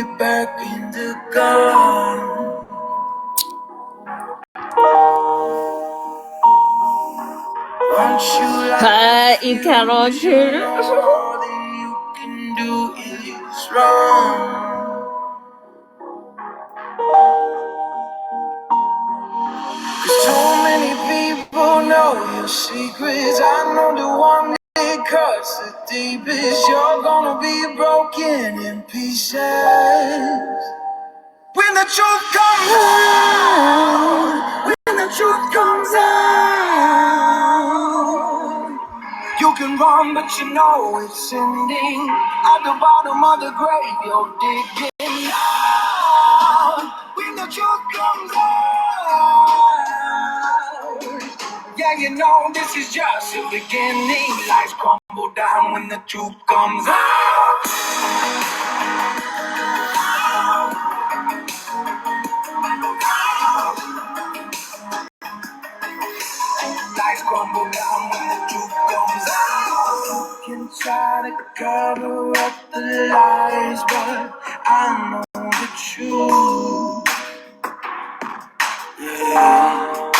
it back in the gun. You cannot shoot it. All that you can do is run. Cause too many people know your secrets. I know the one that cuts the deepest. You're gonna be broken in pieces when the truth comes out. When the truth comes out, you can run, but you know it's ending. At the bottom of the grave, you're digging out. When the truth comes out, yeah, you know this is just the beginning. Lights crumble down when the truth comes out. Lights crumble down when the truth comes out. You can try to cover up the lies, but I know the truth. Yeah.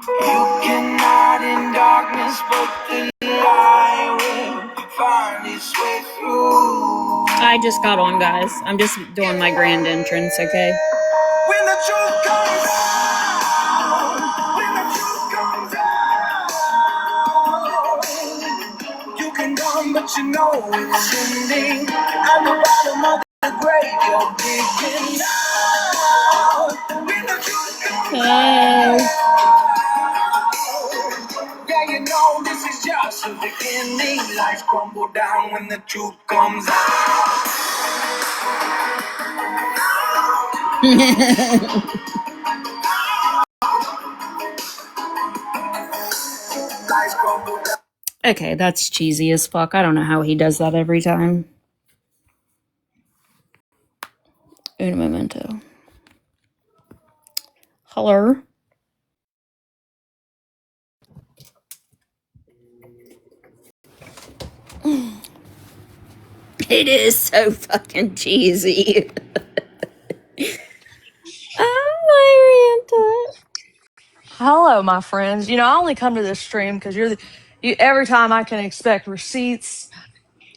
You can hide in darkness, but the light will find its way through. I just got on, guys. I'm just doing my grand entrance, okay? When the truth comes out, when the truth comes out, you can run, but you know it's ending. At the bottom of the grave, you're digging out. When the truth comes out, yeah, you know this is just the beginning. Lights crumble down when the truth comes out. Lights crumble down. Okay, that's cheesy as fuck. I don't know how he does that every time. Un momento. Hello? It is so fucking cheesy. Oh, Hello, my friends. You know, I only come to this stream because every time I can expect receipts,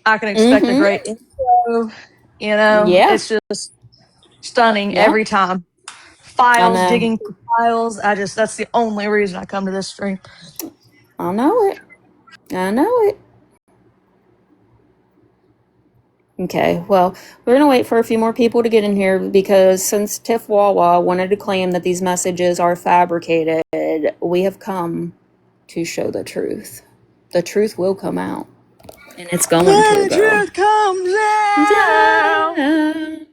I can expect a great intro. You know, Yeah. it's just stunning Yeah. every time. I Files, know. digging through files. That's the only reason I come to this stream. I know it. I know it. Okay, well, we're going to wait for a few more people to get in here because since Tiff Wawa wanted to claim that these messages are fabricated, we have come to show the truth. The truth will come out. And it's going to, The girl. truth comes out.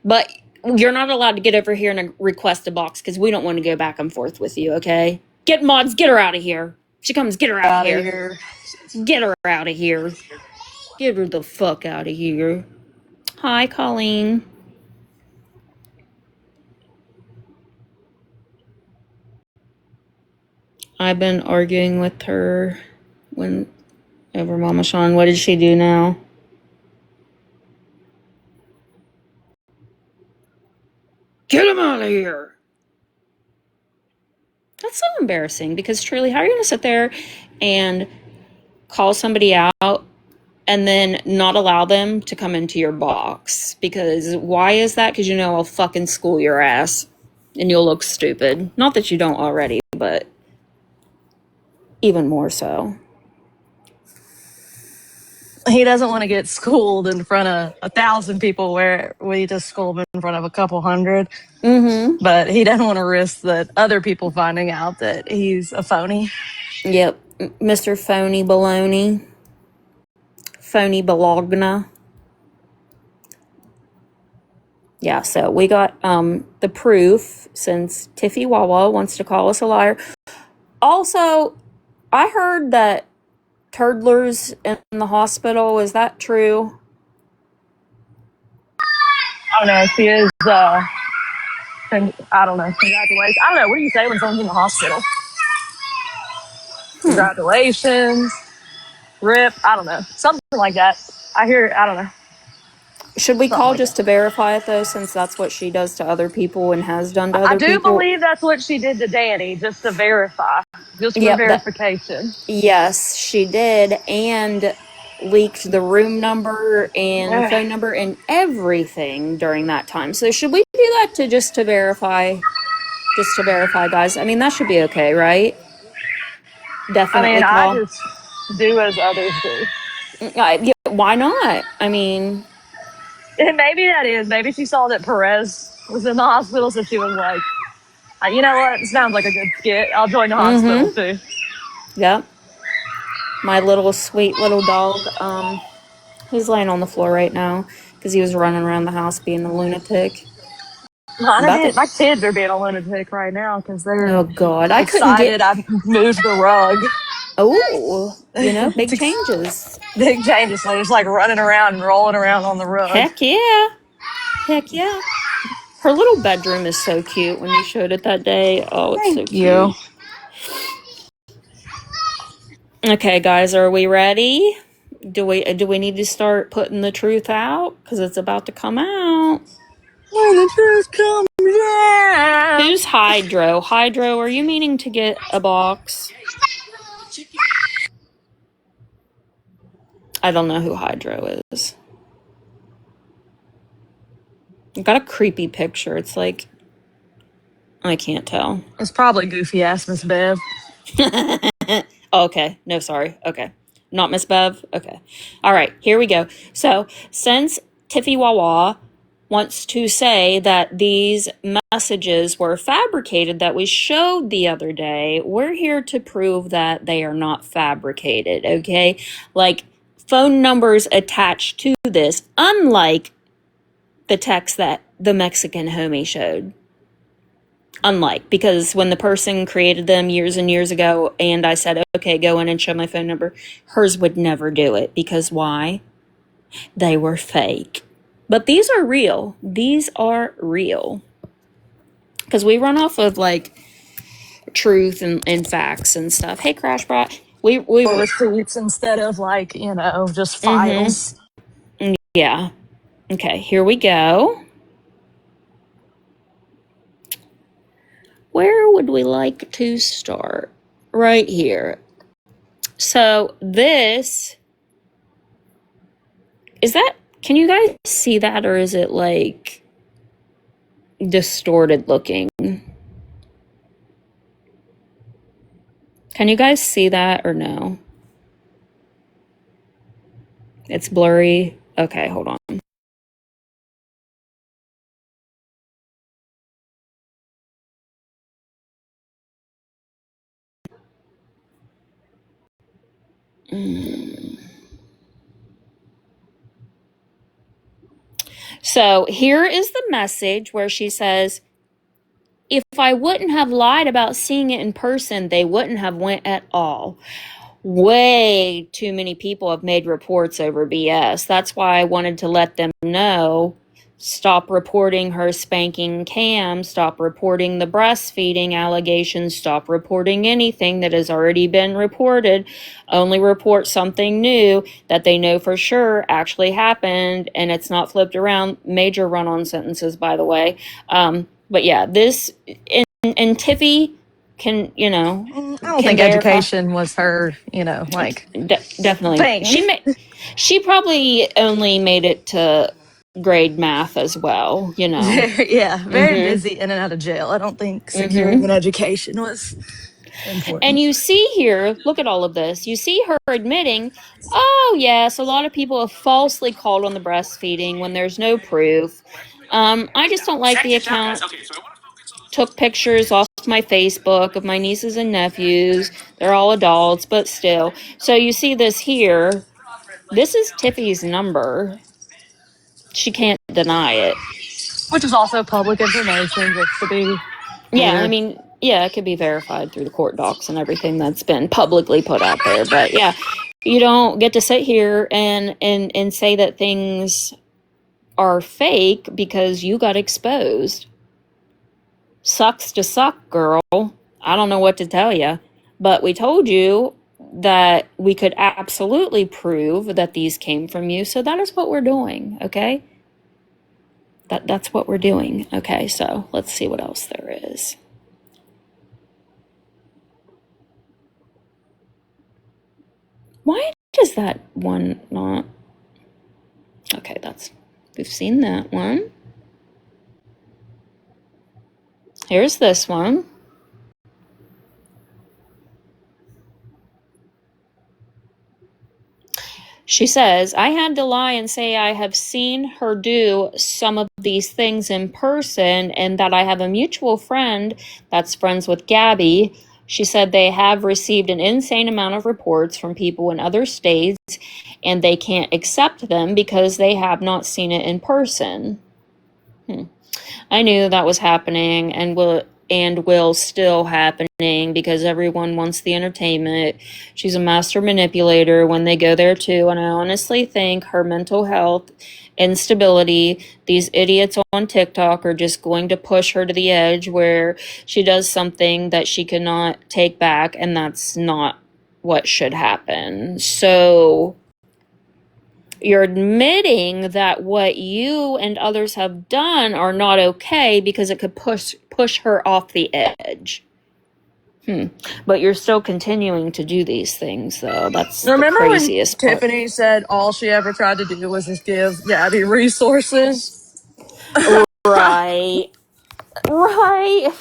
But you're not allowed to get over here and request a box because we don't want to go back and forth with you, okay? Get mods, get her out of here. She comes, get her out of here. Get her out of here. Get her the fuck out of here. Hi, Colleen. I've been arguing with her over Mama Sean. What did she do now? Get him out of here. That's so embarrassing because truly, how are you going to sit there and call somebody out and then not allow them to come into your box? Because why is that? Because you know I'll fucking school your ass and you'll look stupid. Not that you don't already, but even more so. He doesn't want to get schooled in front of 1,000 people where we just school him in front of a couple hundred. But he doesn't want to risk that other people finding out that he's a phony. Yep. Mr. Phony Baloney. Phony Bologna. Yeah, so we got the proof since Tiffy Wawa wants to call us a liar. Also, I heard that Turdler's in the hospital. Is that true? I don't know if he is, I don't know, congratulations. I don't know, what do you say when someone's in the hospital? Congratulations, RIP, I don't know, something like that. I hear, I don't know. Should we Something call like just that. to verify it though, since that's what she does to other people and has done to I other do people? believe that's what she did to Danny, just to verify, just for Yep, that verification. yes, she did, and leaked the room number and Ugh. phone number and everything during that time. So should we do that to just to verify? Just to verify, guys. I mean, that should be okay, right? I mean, Definitely I call. just do as others do. Yeah, why not? I mean, And maybe that is. Maybe she saw that Perez was in the hospital, so she was like, you know what? It sounds like a good skit. I'll join the hospital too. yep. My little sweet little dog. He's laying on the floor right now because he was running around the house being a lunatic. About to. My kids are being a lunatic right now because they're Oh God, I couldn't get. excited. I moved the rug. Oh, It's big changes. big changes. So they're just like running around and rolling around on the rug. Heck yeah. Heck yeah. Her little bedroom is so cute when you showed it that day. Oh, it's so Thank you. cute. Okay, guys, are we ready? Do we need to start putting the truth out? Because it's about to come out. When the truth comes out. Who's Hydro? Hydro, are you meaning to get a box? I don't know who Hydro is. I've got a creepy picture. It's like, I can't tell. It's probably goofy ass Miss Bev. Oh, okay. No, sorry. Okay. Not Miss Bev? Okay. All right, here we go. So, since Tiffy Wawa wants to say that these messages were fabricated that we showed the other day, we're here to prove that they are not fabricated, okay? Like, phone numbers attached to this, unlike the text that the Mexican homie showed. Unlike, because when the person created them years and years ago and I said, okay, go in and show my phone number, hers would never do it. Because why? They were fake. But these are real. These are real. Because we run off of like truth and facts and stuff. Hey, Crash Brat. We Receipts instead of like, just files. yeah. Okay, here we go. Where would we like to start? Right here. So this is that. Can you guys see that, or is it like distorted looking? Can you guys see that or no? It's blurry. Okay, hold on. So here is the message where she says, if I wouldn't have lied about seeing it in person, they wouldn't have went at all. Way too many people have made reports over BS. That's why I wanted to let them know. Stop reporting her spanking Cam. Stop reporting the breastfeeding allegations. Stop reporting anything that has already been reported. Only report something new that they know for sure actually happened and it's not flipped around. Major run-on sentences, by the way. But yeah, this and Tiffy can, I don't can think verify. education was her, Definitely. thing. She probably only made it to grade math as well, Very busy in and out of jail. I don't think securing an education was important. And you see here, look at all of this. You see her admitting, oh, yes, a lot of people have falsely called on the breastfeeding when there's no proof. I just don't like the account. Took pictures off my Facebook of my nieces and nephews. They're all adults, but still. So you see this here. This is Tiffy's number. She can't deny it. Which is also public information, just to be Yeah, I clear. mean, yeah, it could be verified through the court docs and everything that's been publicly put out there. But yeah, you don't get to sit here and say that things are fake because you got exposed. Sucks to suck, girl. I don't know what to tell you. But we told you that we could absolutely prove that these came from you. So that is what we're doing, okay? That's what we're doing. Okay, so let's see what else there is. Why does that one not? Okay, we've seen that one. Here's this one. She says, I had to lie and say I have seen her do some of these things in person and that I have a mutual friend that's friends with Gabby. She said they have received an insane amount of reports from people in other states and they can't accept them because they have not seen it in person. I knew that was happening and will still happening because everyone wants the entertainment. She's a master manipulator when they go there too, and I honestly think her mental health instability, these idiots on TikTok are just going to push her to the edge where she does something that she cannot take back, and that's not what should happen. So you're admitting that what you and others have done are not okay because it could push her off the edge. But you're still continuing to do these things, though. That's the Remember when craziest part. Tiffany said all she ever tried to do was just give Gabby resources? Right. Right.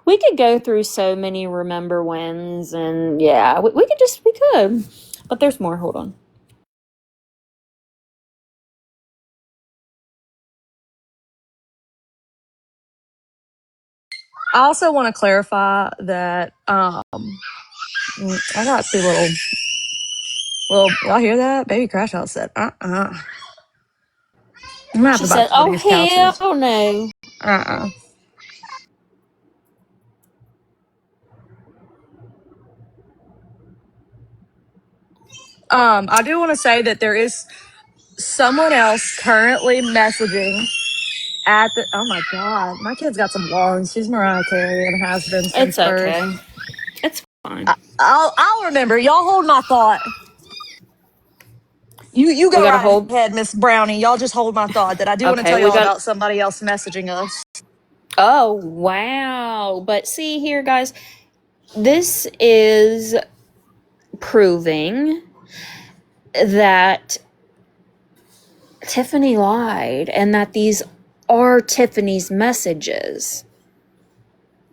We could go through so many remember wins, and yeah, we could. But there's more. Hold on. I also want to clarify that I got two little. Y'all hear that? Baby Crash Out said, I'm gonna have She to buy said, two of oh, these couches. hell no. I do want to say that there is someone else currently messaging at the. Oh my god, my kid's got some lungs. She's Mariah Carey and has been since It's birth. okay. It's fine. I'll remember. Y'all hold my thought. You We go gotta right hold. ahead, Miss Brownie. Y'all just hold my thought that I do want to Okay, tell we y'all got. about somebody else messaging us. Oh, wow. But see here, guys, this is proving that Tiffany lied and that these are Tiffany's messages.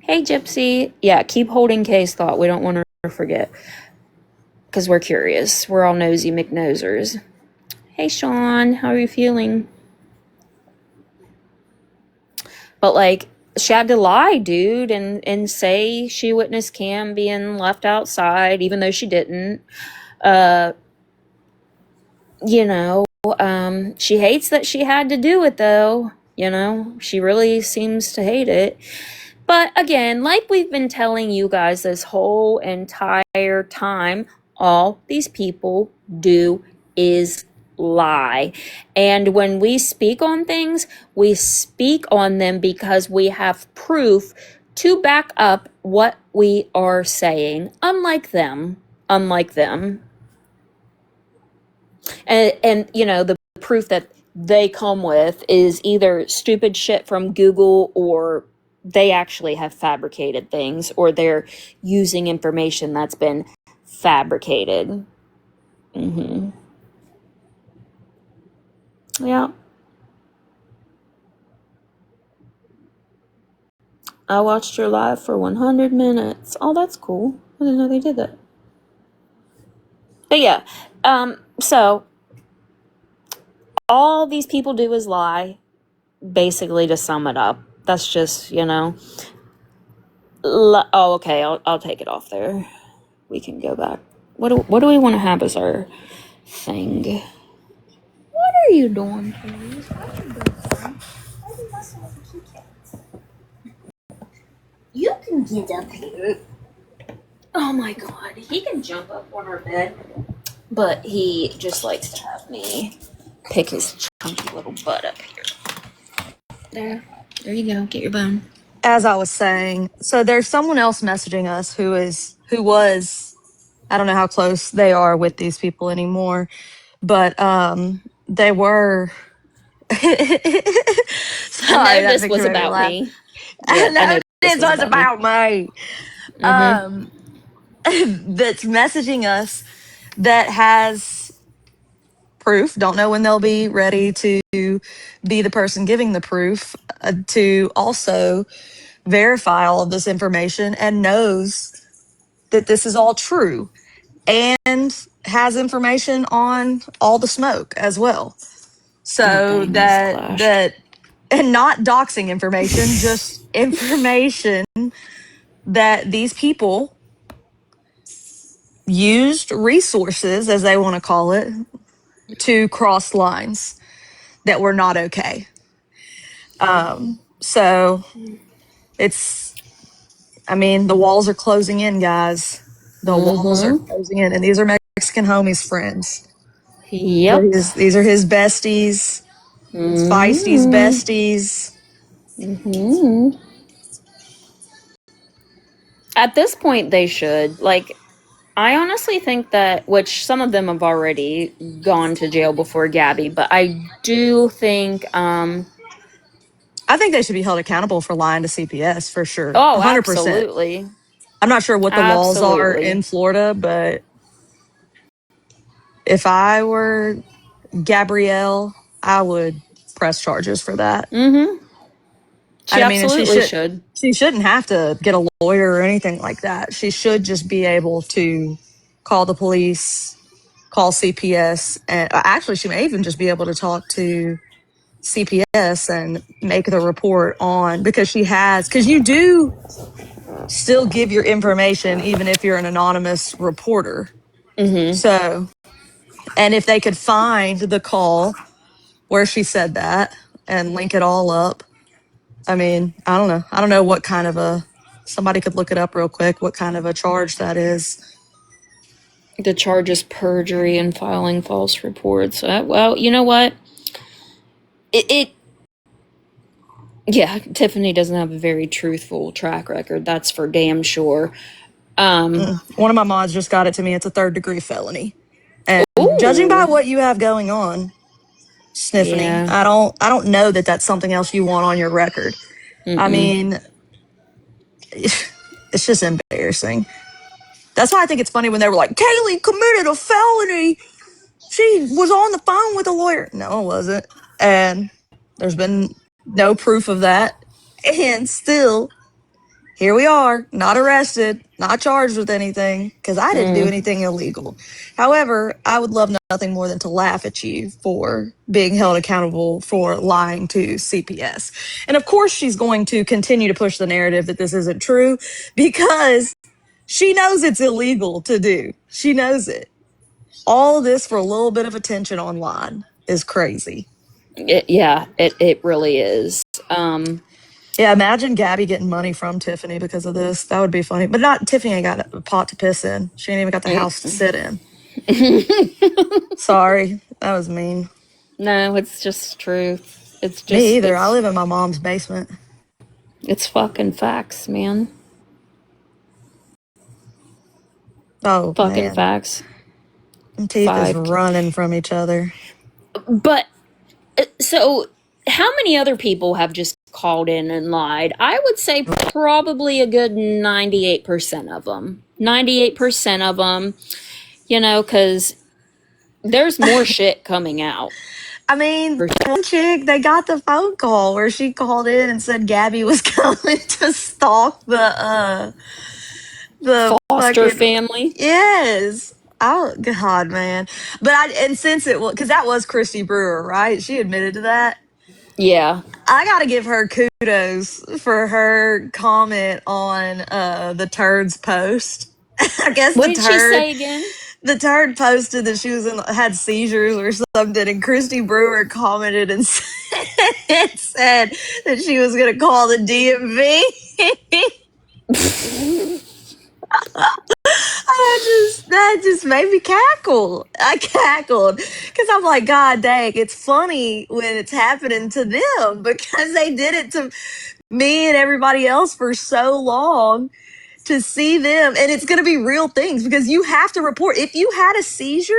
Hey, Gypsy. Yeah, keep holding Kay's thought. We don't want her to forget because we're curious. We're all nosy McNosers. Hey, Sean. How are you feeling? But, like, she had to lie, dude, and say she witnessed Cam being left outside, even though she didn't. You know, she hates that she had to do it, though. You know, she really seems to hate it. But again, like we've been telling you guys this whole entire time, all these people do is lie. And when we speak on things, we speak on them because we have proof to back up what we are saying. Unlike them. And you know, the proof that they come with is either stupid shit from Google, or they actually have fabricated things, or they're using information that's been fabricated. Yeah. I watched your live for 100 minutes. Oh, that's cool. I didn't know they did that. But yeah, so all these people do is lie, basically, to sum it up. That's just, you know. Oh, okay, I'll take it off there. We can go back. What do we want to have as our thing? What are you doing, please? You can get up here. Oh my god, he can jump up on our bed, but he just likes to have me pick his chunky little butt up here. There you go. Get your bone. As I was saying, so there's someone else messaging us who was, I don't know how close they are with these people anymore, but they were I Sorry, know that this was picture made me about laugh. me. I Yeah, I know know this this was was about me. about me. That's messaging us that has proof. Don't know when they'll be ready to be the person giving the proof, to also verify all of this information, and knows that this is all true, and has information on all the smoke as well. Oh So dang, this clashed. and not doxing information, just information that these people used resources, as they want to call it, to cross lines that were not okay. So it's, I mean, the walls are closing in, guys. The walls are closing in, and these are Mexican homies' friends. Yep. These are his besties, Spicey's besties. At this point, they should. Like, I honestly think that, which some of them have already gone to jail before Gabby, but I do think, I think they should be held accountable for lying to CPS for sure. oh, 100%. absolutely. I'm not sure what the laws are in Absolutely. Florida, but if I were Gabrielle, I would press charges for that. She I mean, and absolutely should. she shouldn't have to get a lawyer or anything like that. She should just be able to call the police, call CPS, and actually she may even just be able to talk to CPS and make the report on, because you do still give your information even if you're an anonymous reporter. So, and if they could find the call where she said that and link it all up, I mean, I don't know. I don't know what kind of somebody could look it up real quick, what kind of a charge that is. The charge is perjury and filing false reports. Well, you know what? It yeah, Tiffany doesn't have a very truthful track record. That's for damn sure. One of my mods just got it to me. It's a 3rd-degree felony. And judging by Ooh. what you have going on, Sniffany, Yeah. I don't know that that's something else you want on your record. I mean, it's just embarrassing. That's why I think it's funny when they were like, Kaylee committed a felony. She was on the phone with a lawyer. No, it wasn't. And there's been no proof of that. And still, here we are, not arrested, not charged with anything, because I didn't do anything illegal. However, I would love nothing more than to laugh at you for being held accountable for lying to CPS. And of course, she's going to continue to push the narrative that this isn't true, because she knows it's illegal to do. She knows it. All of this for a little bit of attention online is crazy. It really is. Yeah, imagine Gabby getting money from Tiffany because of this. That would be funny. But not Tiffany ain't got a pot to piss in. She ain't even got the house to sit in. Sorry, that was mean. No, it's just truth. Me either. I live in my mom's basement. It's fucking facts, man. Oh Fucking man, facts. teeth is 5. running from each other. But so how many other people have just called in and lied? I would say probably a good 98% of them. 98% of them, cuz there's more shit coming out. I mean, one chick, they got the phone call where she called in and said Gabby was going to stalk the Foster fucking, family. yes. Oh God, man! And since it was, because that was Christy Brewer, right? She admitted to that. Yeah. I gotta give her kudos for her comment on the turd's post. I guess What did she say again? the turd posted that she had seizures or something, and Christy Brewer commented and said that she was gonna call the DMV. That just made me cackle. I cackled because I'm like, God dang, it's funny when it's happening to them because they did it to me and everybody else for so long. To see them, and it's going to be real things because you have to report. If you had a seizure,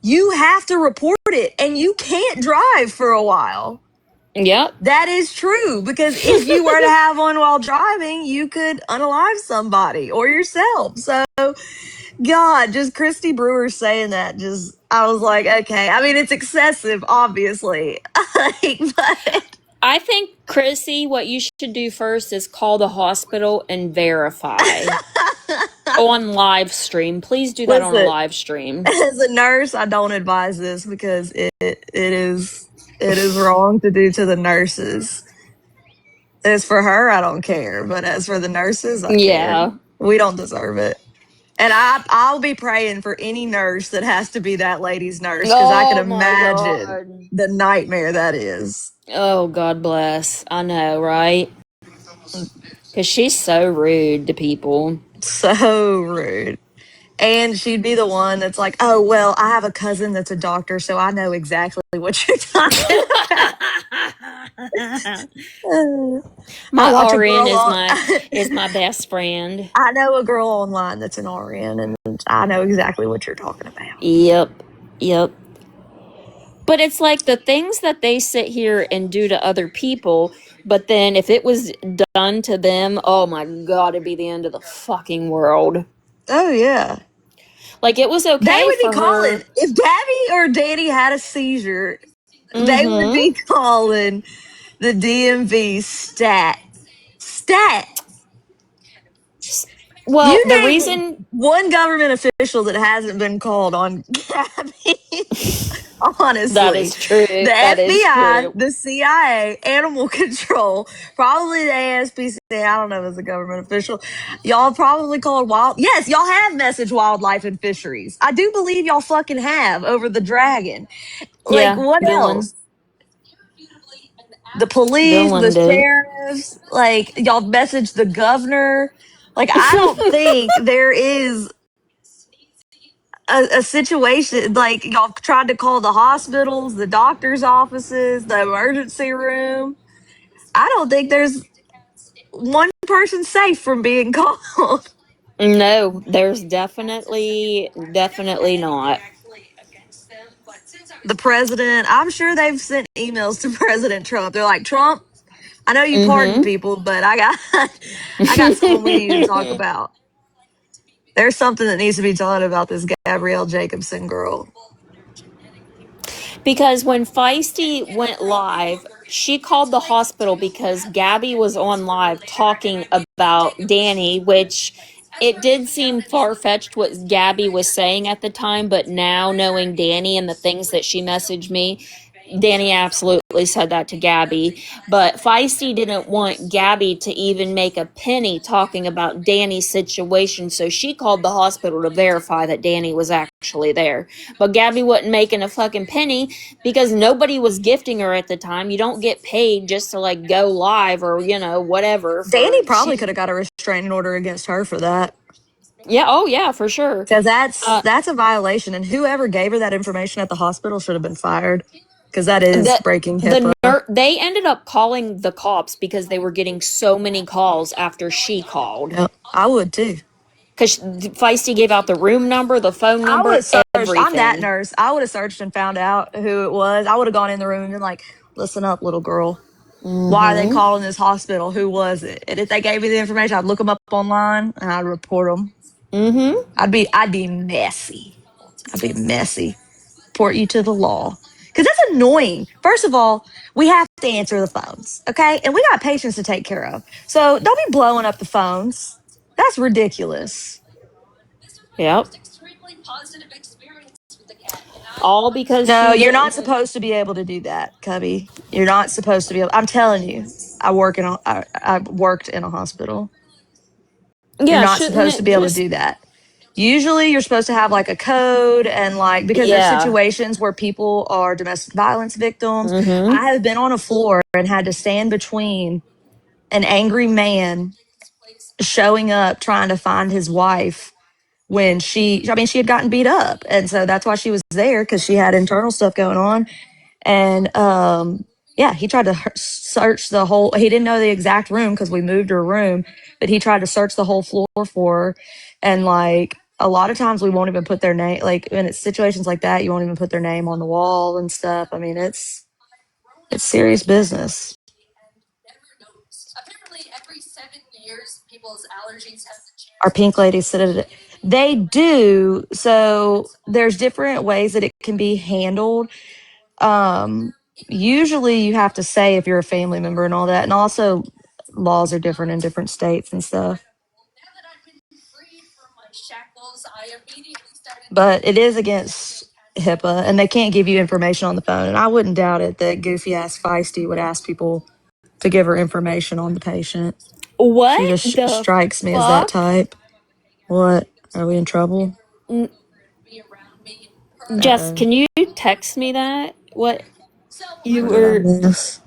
you have to report it, and you can't drive for a while. Yep. That is true, because if you were to have one while driving, you could unalive somebody or yourself. So, God, just Christy Brewer saying that, just, I was like, okay. I mean, it's excessive, obviously. But I think, Chrissy, what you should do first is call the hospital and verify on live stream. Please do that on a listen, live stream. as a nurse, I don't advise this because it is wrong to do to the nurses. As for her, I don't care, but as for the nurses, I care. Yeah. We don't deserve it. And I'll be praying for any nurse that has to be that lady's nurse, because I can Oh my imagine God. the nightmare that is. Oh, God bless. I know, right? Because she's so rude to people. So rude. And she'd be the one that's like, oh, well, I have a cousin that's a doctor, so I know exactly what you're talking about. I My watch a RN girl is on, my best friend. I know a girl online that's an RN, and I know exactly what you're talking about. Yep. Yep. But it's like the things that they sit here and do to other people, but then if it was done to them, oh my God, it'd be the end of the fucking world. Oh, yeah. Like, it was They okay would be for calling, her. if Gabby or Danny had a seizure, they would Mm-hmm. be calling the DMV stat. Stat. Well, You the name reason one government official that hasn't been called on Gabby. that Honestly, is true, the that is FBI, true. the CIA, Animal Control, probably the ASPCA. I don't know if it's a government official. Y'all probably called wild. Yes, y'all have messaged wildlife and fisheries. I do believe y'all fucking have over the dragon. Like, Yeah, what villain. else? The police, the Villain did. sheriffs, like, y'all messaged the governor. Like, I don't think there is a situation, like, y'all tried to call the hospitals, the doctor's offices, the emergency room. I don't think there's one person safe from being called. No, there's definitely not. The president, I'm sure they've sent emails to President Trump. They're like, Trump, I know you pardon Mm-hmm. people, but I got something we need to talk about. There's something that needs to be done about this Gabrielle Jacobson girl. Because when Feisty went live, she called the hospital because Gabby was on live talking about Danny, which it did seem far fetched what Gabby was saying at the time, but now knowing Danny and the things that she messaged me, Danny absolutely said that to Gabby. But Feisty didn't want Gabby to even make a penny talking about Danny's situation, so she called the hospital to verify that Danny was actually there. But Gabby wasn't making a fucking penny because nobody was gifting her at the time. You don't get paid just to like go live or, whatever for Danny probably could have got a restraining order against her for that. yeah, oh yeah, for sure. Because Uh that's a violation, and whoever gave her that information at the hospital should have been fired. Because that is the breaking HIPAA. they ended up calling the cops because they were getting so many calls after she called. Yep, I would too. Because Feisty gave out the room number, the phone I would number, have searched. I'm that everything. nurse. I would have searched and found out who it was. I would have gone in the room and been like, "Listen up, little girl. Why are they Mm-hmm. calling this hospital? Who was it?" And if they gave me the information, I'd look them up online and I'd report them. Mm-hmm. I'd be messy. I'd be messy. Report you to the law. Because that's annoying. First of all, we have to answer the phones, okay? And we got patients to take care of. So don't be blowing up the phones. That's ridiculous. Yep. All because No, she you're not didn't. supposed to be able to do that, Cubby. You're not supposed to be able. I'm telling you, I worked in a hospital. You're Yeah, not shouldn't supposed to it be able to just. do that. Usually you're supposed to have like a code, and like, because there's Yeah. situations where people are domestic violence victims. Mm-hmm. I have been on a floor and had to stand between an angry man showing up trying to find his wife when she had gotten beat up. And so that's why she was there, because she had internal stuff going on. And yeah, he tried to search the whole, he didn't know the exact room because we moved her room, but he tried to search the whole floor for her. And like, a lot of times we won't even put their name, like in it's situations like that, you won't even put their name on the wall and stuff. I mean, it's serious business. Our pink ladies said it. They do. So there's different ways that it can be handled. Usually you have to say if you're a family member and all that, and also laws are different in different states and stuff. But it is against HIPAA, and they can't give you information on the phone. And I wouldn't doubt it that goofy ass Feisty would ask people to give her information on the patient. She What just the strikes me as that fuck? type. What? Are we in trouble? Jess, can you text me that? What you What did I were. miss?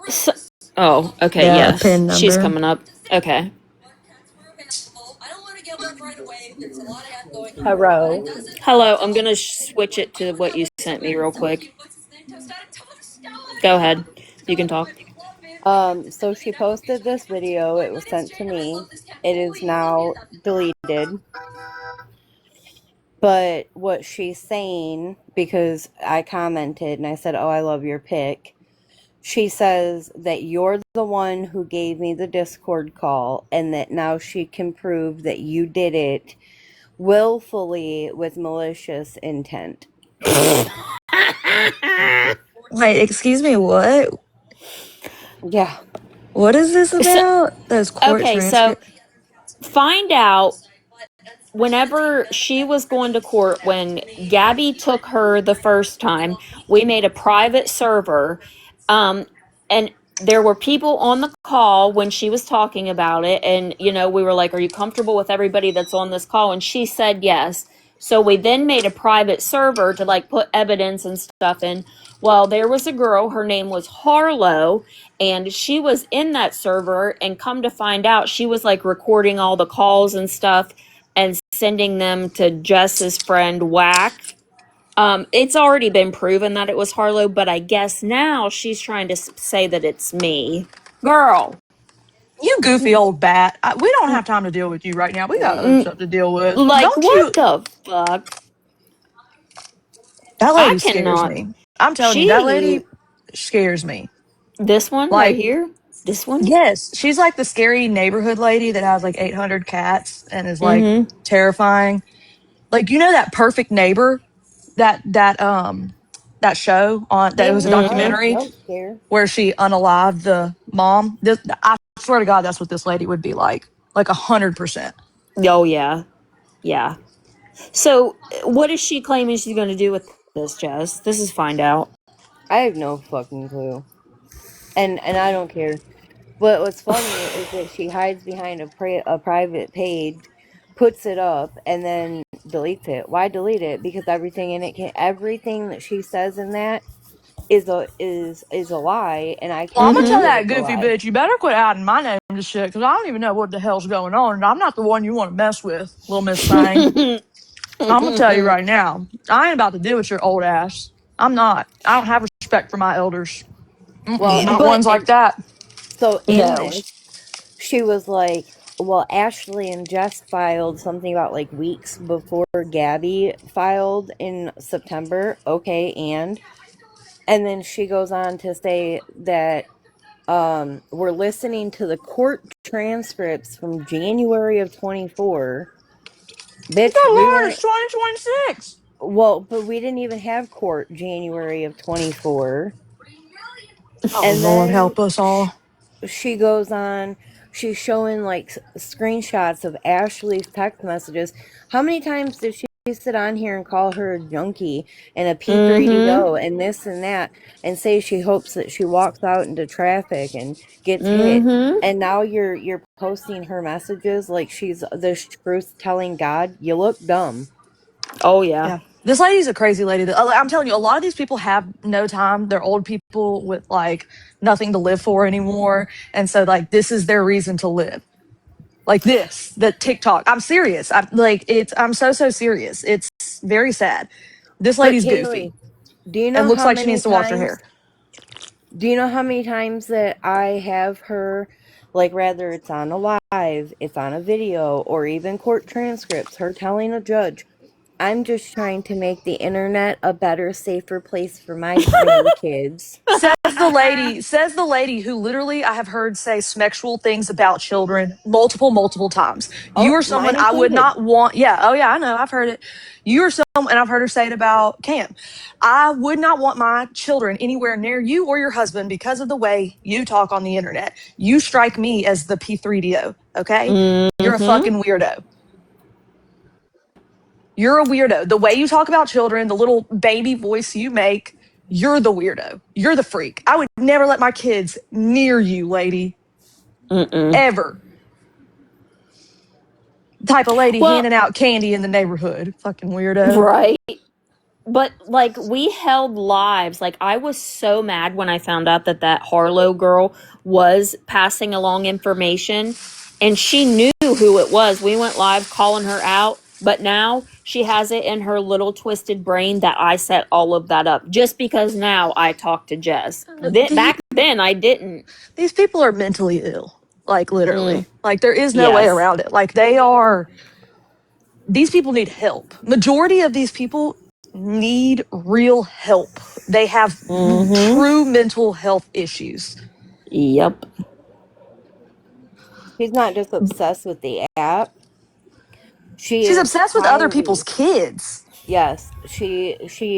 So, oh, okay, Yeah, a yes. PIN She's number. coming up. Okay. Hello. Hello, I'm gonna switch it to what you sent me real quick. Go ahead. You can talk. So she posted this video. It was sent to me. It is now deleted. But what she's saying, because I commented and I said, "Oh, I love your pic." She says that you're the one who gave me the Discord call and that now she can prove that you did it willfully with malicious intent. Wait, excuse me, what? Yeah. What is this So, about? Those court okay, so transcripts? find out whenever she was going to court, when Gabby took her the first time, we made a private server, and there were people on the call when she was talking about it, and we were like, are you comfortable with everybody that's on this call? And she said yes. So we then made a private server to like put evidence and stuff in. Well, there was a girl, her name was Harlow, and she was in that server, and come to find out she was like recording all the calls and stuff and sending them to Jess's friend Whack. It's already been proven that it was Harlow, but I guess now she's trying to say that it's me. Girl. You goofy old bat. We don't have time to deal with you right now. We got other stuff to deal with. Like, Don't you? what the fuck? That I lady scares cannot. me. I'm telling you, that She. lady scares me. This one right Like, here? This one? yes, she's like the scary neighborhood lady that has like 800 cats and is like Mm terrifying. Like, you know that Perfect Neighbor, that show on that it was a Yeah. hmm. Mm documentary Don't scare. where she unalived the mom. I swear to God, that's what this lady would be like 100%. hmm. Oh, yeah. Yeah. So, what is she claiming she's going to do with this, Jess? This is find out. I have no fucking clue. And I don't care. But what's funny is that she hides behind a private page, puts it up, and then deletes it. Why delete it? Because everything that she says in that is a lie, and I Well, can't I'm gonna Mm tell prove hmm. that that it's a goofy lie. bitch, you better quit adding my name to shit, because I don't even know what the hell's going on, and I'm not the one you want to mess with, little Miss Thing. I'm gonna tell you right now, I ain't about to deal with your old ass. I'm not. I don't have respect for my elders. Well, Not But ones like that. so in no. this, she was like, well, Ashley and Jess filed something about like weeks before Gabby filed in September. Okay, and then she goes on to say that we're listening to the court transcripts from January of 24. Good Bitch, we Lord, it's weren't. 2026. Well, but we didn't even have court January of 24. Oh And Lord, then help us all. she goes on, she's showing like screenshots of Ashley's text messages. How many times did she sit on here and call her a junkie and a P greedy Mm yo and this and that, and say she hopes that she walks out into traffic and hmm. gets hit? Mm hmm. And now you're posting her messages like she's the truth telling God. You look dumb. Oh, yeah. Yeah. This lady's a crazy lady. I'm telling you, a lot of these people have no time. They're old people with like nothing to live for anymore. And so like this is their reason to live. Like this, the TikTok. I'm serious. I'm so serious. It's very sad. This But lady's goofy Kaylee, do you and know looks how like she many needs to wash her hair. times? Do you know how many times that I have her Like, whether it's on a live, it's on a video, or even court transcripts, her telling a judge, I'm just trying to make the internet a better, safer place for my grandkids. Says the lady who literally I have heard say sexual things about children multiple times. You Oh, are mine someone I would included. not want. Yeah, oh yeah, I know. I've heard it. You are someone, and I've heard her say it about Cam. I would not want my children anywhere near you or your husband because of the way you talk on the internet. You strike me as the P3DO, okay? You're a fucking weirdo. You're a weirdo. The way you talk about children, the little baby voice you make, you're the weirdo. You're the freak. I would never let my kids near you, lady. Ever. Type of lady Well, handing out candy in the neighborhood. Fucking weirdo. right. But like we held lives. Like I was so mad when I found out that that Harlow girl was passing along information and she knew who it was. We went live calling her out, but now she has it in her little twisted brain that I set all of that up just because now I talked to Jess. These, Back then I didn't. these people are mentally ill. Like literally. Like there is no way Yes. around it. Like these people need help. Majority of these people need real help. They have true mental health issues. Yep. She's not just obsessed with the app. She She's is obsessed with other people's highly, kids. yes, she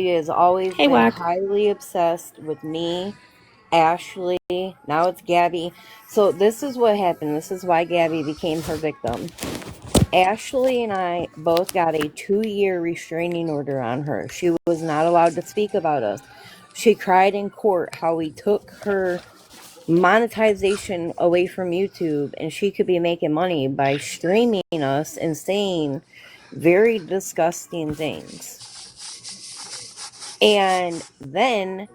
has always Hey, been Whack. highly obsessed with me, Ashley, now it's Gabby. So this is what happened. This is why Gabby became her victim. Ashley and I both got a 2-year restraining order on her. She was not allowed to speak about us. She cried in court how we took her monetization away from YouTube and she could be making money by streaming us and saying very disgusting things. And then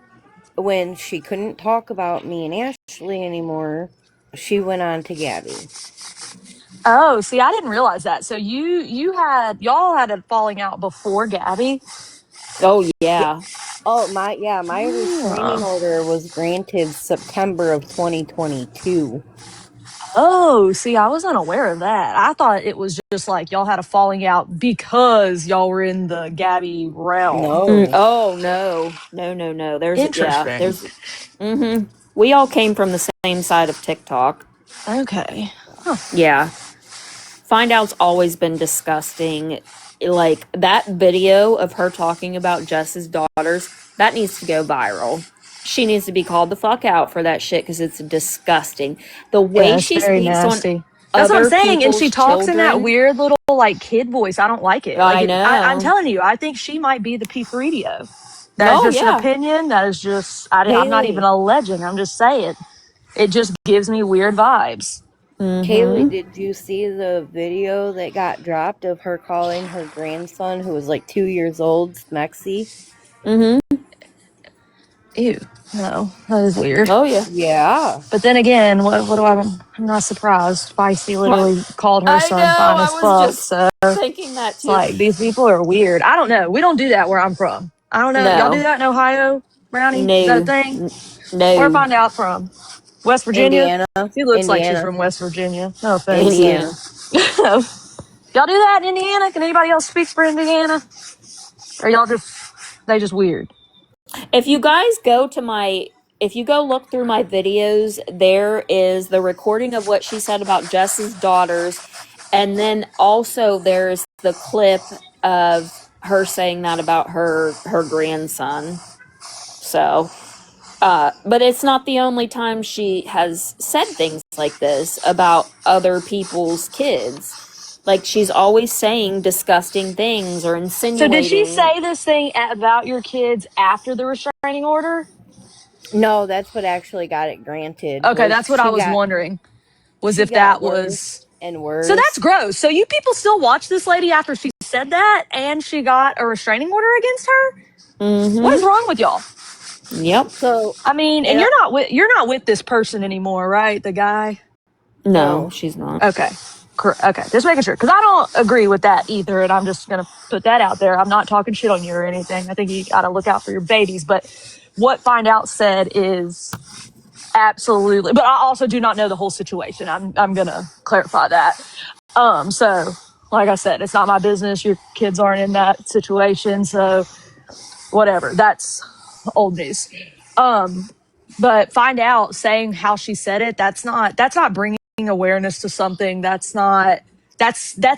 when she couldn't talk about me and Ashley anymore, she went on to Gabby. Oh, see, I didn't realize that. So y'all had a falling out before Gabby. Oh Yeah. yeah. Oh my restraining order was granted September of 2022. Oh, see, I was unaware of that. I thought it was just like y'all had a falling out because y'all were in the Gabby realm. No. Oh no. Interesting. We all came from the same side of TikTok. Okay. Huh. Yeah. Find out's always been disgusting. Like that video of her talking about Jess's daughters, that needs to go viral. She needs to be called the fuck out for that shit because it's disgusting. The way Yeah, it's she very speaks on nasty. That's what I'm other saying. And she people's talks in that children, weird little like kid voice. I don't like it. I I'm know. telling you, I think she might be the P3DO. That is Oh just an yeah. opinion. That is just, I'm not even Kaylee, alleging. I'm just saying. It just gives me weird vibes. Kaylee, did you see the video that got dropped of her calling her grandson, who was like 2 years old, Smexy? Ew. No, that is weird. Oh yeah. Yeah. But then again, what do I'm not surprised. Spicy literally called her I son know. fine I as was fuck. just So thinking that it's too. like these people are weird. I don't know. We don't do that where I'm from. I don't know. Y'all do No. that in Ohio, Brownie? Is that a No. thing? Where I No. find out from? West Virginia? Indiana. She looks like she's Indiana. from West Virginia. No offense. Indiana. Indiana. Y'all do that in Indiana? Can anybody else speak for Indiana? Or y'all they just weird? If you guys go to my if you go look through my videos, there is the recording of what she said about Jess's daughters, and then also there's the clip of her saying that about her grandson. So, but it's not the only time she has said things like this about other people's kids. Like she's always saying disgusting things or So did she insinuating. say this thing about your kids after the restraining order? No, that's what actually got it granted. Okay, Was that's what I was wondering. Was she if got that worse was and so that's worse. gross. So you people still watch this lady after she said that and she got a restraining order against her? What is wrong with y'all? Yep. So I mean, and it you're not with this person anymore, right? The guy? No, no. she's not. Okay. Okay, just making sure because I don't agree with that either, and I'm just gonna put that out there. I'm not talking shit on you or anything. I think you got to look out for your babies. But what Find Out said is Absolutely. But I also do not know the whole situation. I'm gonna clarify that. So like I said, it's not my business. Your kids aren't in that situation, so whatever. That's old news. But find out saying how she said it, that's not bringing awareness to something. That's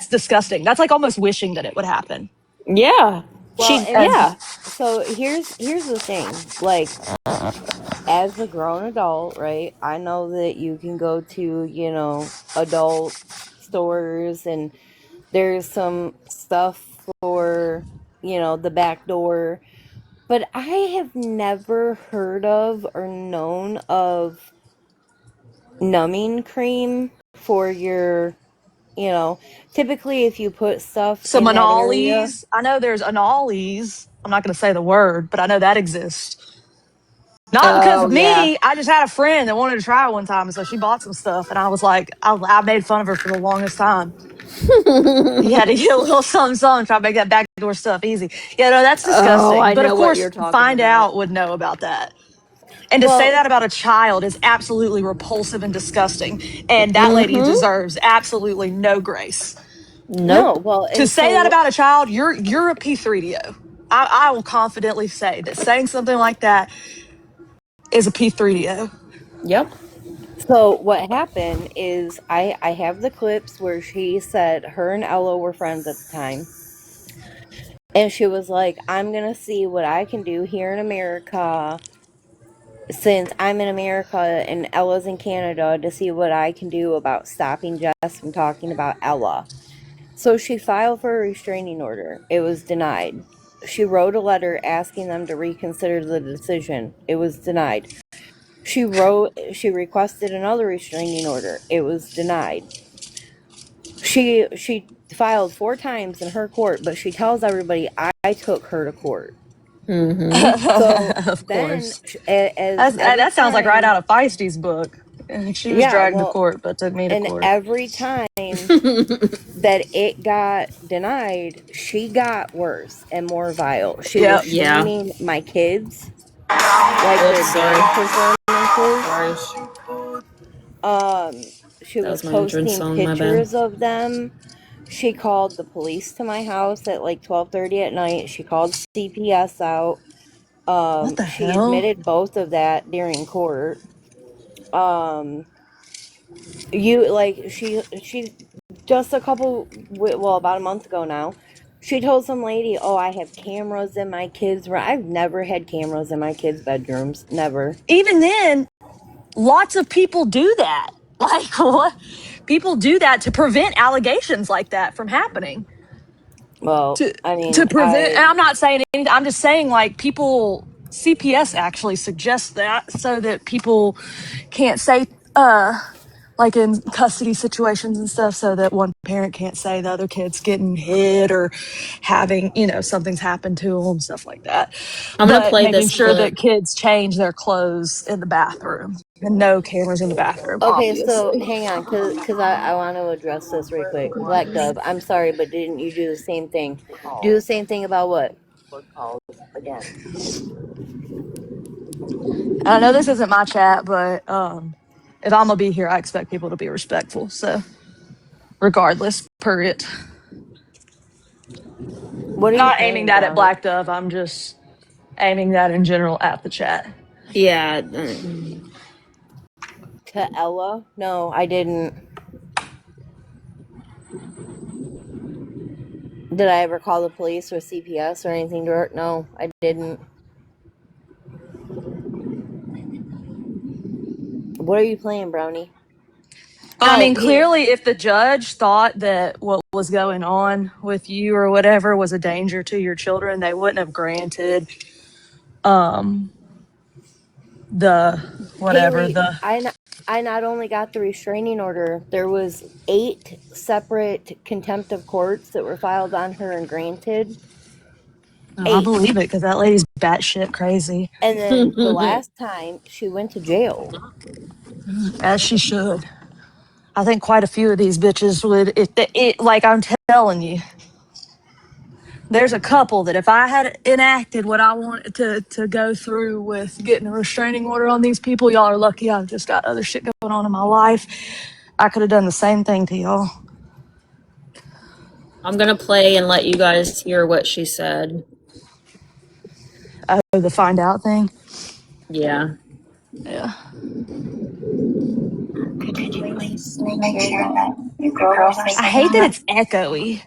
disgusting. That's like almost wishing that it would happen. Yeah. Well, She, and And yeah. so here's the thing. Like, as a grown adult, right? I know that you can go to, adult stores and there's some stuff for, the back door. But I have never heard of or known of numbing cream for your, you know, typically if you put stuff some in that area. Anollies. I know there's Anollies. I'm not going to say the word, but I know that exists. Not because Oh, of yeah. me. I just had a friend that wanted to try it one time, and so she bought some stuff, and I was like, I made fun of her for the longest time. You had to get a little something, something, try to make that backdoor stuff easy. Yeah, no, that's Oh, disgusting. I But of know what course, you're talking find about. out would know about that. And to say Well, that about a child is absolutely repulsive and disgusting. And that lady Mm-hmm. deserves absolutely no grace. no, Nope. well, To and say that so about a child, you're a P3DO. I will confidently say that saying something like that is a P3DO. Yep. so what happened is I have the clips where she said her and Ella were friends at the time. And she was like, I'm going to see what I can do here in America since I'm in America and Ella's in Canada to see what I can do about stopping Jess from talking about Ella. So she filed for a restraining order. It was denied. She wrote a letter asking them to reconsider the decision. It was denied. She requested another restraining order. It was denied. She filed 4 times in her court, but she tells everybody I took her to court. Mm-hmm. So Of then, course. as every That sounds like right time, out of Feisty's book. She was yeah, dragged to well, court, but took me to and court. every time that it got denied, she got worse and more vile. She was Yep. Yeah. shaming my kids, like their Oops, dance sorry. performances. Sorry. She That was was my entrance posting song, my bad. pictures of them. She called the police to my house at like 12:30 at night. She called CPS out. What the She hell? admitted both of that during court. Um, you like she just well, about a month ago now, she told some lady, oh, I have cameras in my kids' room. I've never had cameras in my kids' bedrooms, never. Even then, lots of people do that. Like, what? People do that to prevent allegations like that from happening. Well, To I to mean, prevent, and I'm not saying anything. I'm just saying, like, people. CPS actually suggests that so that people can't say, like in custody situations and stuff, so that one parent can't say the other kid's getting hit or having, something's happened to them, stuff like that. I'm gonna But play making this sure clip. that kids change their clothes in the bathroom and no cameras in the bathroom, okay, so obviously. hang on, cause I want to address this real quick. Black Dove, I'm sorry, but didn't you do the same thing? Do the same thing about what? And I know this isn't my chat, but if I'm gonna be here, I expect people to be respectful. So regardless, per it. What are you Not aiming saying, that at Brownie? Black Dove. I'm just aiming that in general at the chat. Yeah. To Ella? No, I didn't. Did I ever call the police or CPS or anything to her? No, I didn't. What are you playing, Brownie? I Oh, mean, clearly, if the judge thought that what was going on with you or whatever was a danger to your children, they wouldn't have granted um the whatever Haley, the I not only got the restraining order, there was 8 separate contempt of courts that were filed on her and granted. I 8. believe it because that lady's batshit crazy, And then the last time she went to jail. as she should. I think quite a few of these bitches would, if it like I'm telling you, there's a couple that if I had enacted what I wanted to go through with getting a restraining order on these people, y'all are lucky I've just got other shit going on in my life. I could have done the same thing to y'all. I'm gonna play and let you guys hear what she said. Oh, the find out thing? Yeah. Yeah. Could you please make sure that your girls are I safe hate that enough? it's echoey.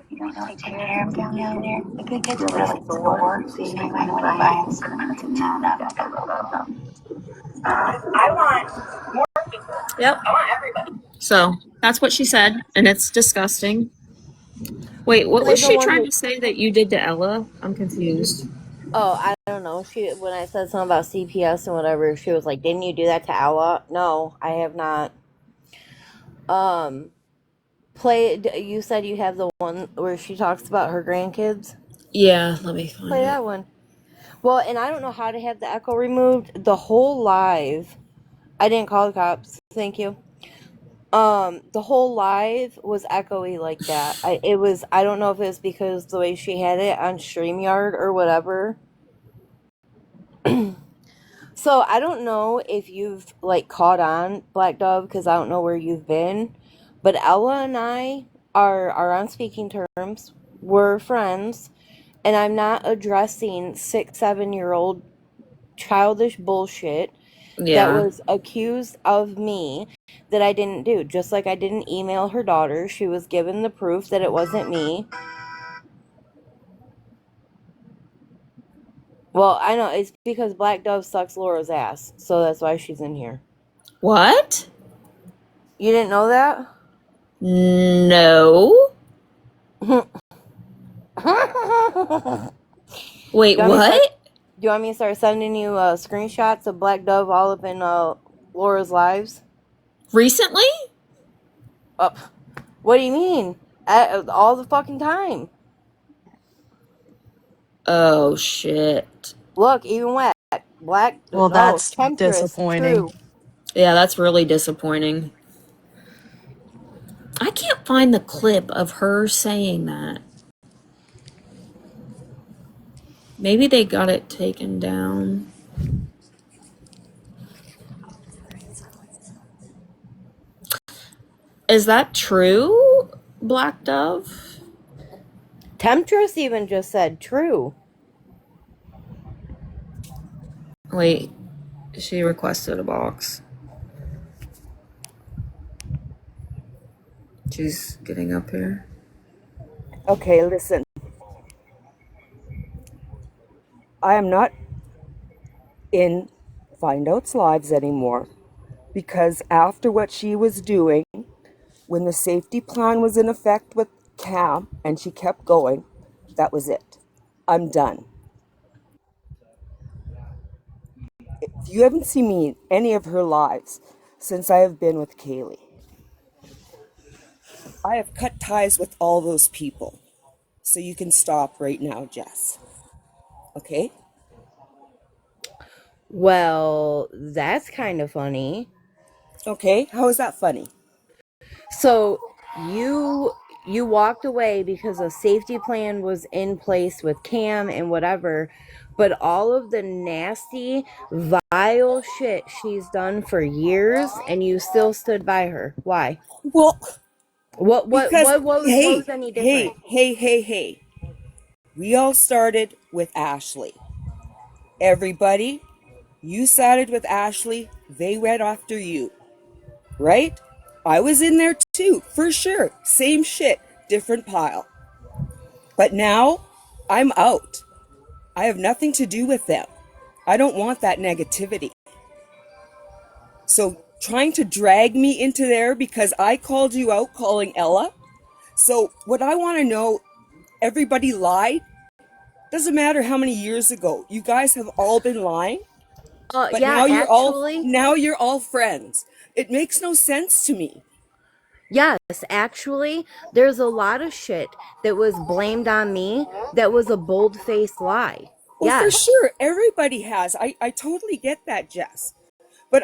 You don't take care of them down there. It could get really sore, so you might want to buy them some I want more people. Yep. I want everybody. So that's what she said, and it's disgusting. Wait, what Play was the she one trying that. to say that you did to Ella? I'm confused. Oh, I don't know. She when I said something about CPS and whatever, she was like, "Didn't you do that to Ella?" No, I have not. Um, You said you have the one where she talks about her grandkids. Yeah, let me find Play it. that one. Well, and I don't know how to have the echo removed. The whole live, I didn't call the cops. Thank you. The whole live was echoey like that. I don't know if it was because the way she had it on StreamYard or whatever. So I don't know if you've like caught on, Black Dove, because I don't know where you've been, but Ella and I are on speaking terms. We're friends, and I'm not addressing 6, 7 year old childish bullshit that Yeah. was accused of me that I didn't do. Just like I didn't email her daughter, she was given the proof that it wasn't me. Well, I know it's because Black Dove sucks Laura's ass, so that's why she's in here. What? You didn't know that? No. do Wait, you want me to start? what? Do you want me to start sending you screenshots of Black Dove all up in Laura's lives? Recently? Up. What do you mean? All the fucking time. Oh shit. Look, even wet. Black. Well, Oh, that's temptress. disappointing. True. Yeah, that's really disappointing. I can't find the clip of her saying that. Maybe they got it taken down. Is that true, Black Dove? Temptress even just said true. Wait, she requested a box. She's getting up here. Okay, listen. I am not in Find Out's lives anymore because after what she was doing, when the safety plan was in effect with Cam and she kept going, that was it. I'm done. You haven't seen me in any of her lives since I have been with Kaylee. I have cut ties with all those people. So you can stop right now, Jess. Okay? Well, that's kind of funny. Okay? How is that funny? So you walked away because a safety plan was in place with Cam and whatever, but all of the nasty, vile shit she's done for years, and you still stood by her. Why? Well, What what because, what what was, what hey, was any hey, different? hey, hey, hey. We all started with Ashley. Everybody, you sided with Ashley, they went after you, right? I was in there too, for sure. Same shit, different pile. But now, I'm out. I have nothing to do with them. I don't want that negativity. So, trying to drag me into there because I called you out calling Ella. So, what I want to know, everybody lied. Doesn't matter how many years ago. You guys have all been lying. But Yeah, actually, now you're all friends. It makes no sense to me. yes, actually, there's a lot of shit that was blamed on me that was a bold-faced lie. Oh, for Yes. sure, everybody has. I totally get that, Jess. But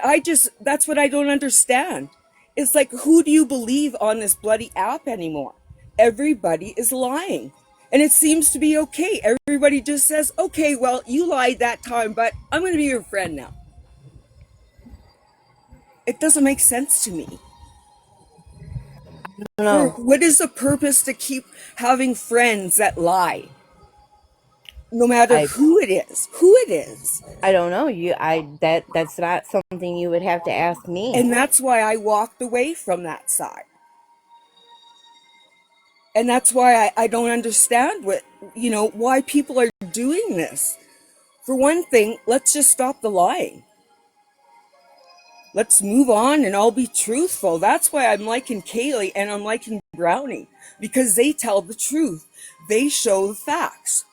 that's what I don't understand. It's like, who do you believe on this bloody app anymore? Everybody is lying. And it seems to be okay. Everybody just says, okay, well, you lied that time, but I'm going to be your friend now. It doesn't make sense to me. For No, what is the purpose to keep having friends that lie? No matter I who it is, who it is. I don't know. That's not something you would have to ask me. And that's why I walked away from that side. And that's why I don't understand why people are doing this. For one thing, let's just stop the lying. Let's move on and all be truthful. That's why I'm liking Kaylee and I'm liking Brownie, because they tell the truth. They show the facts.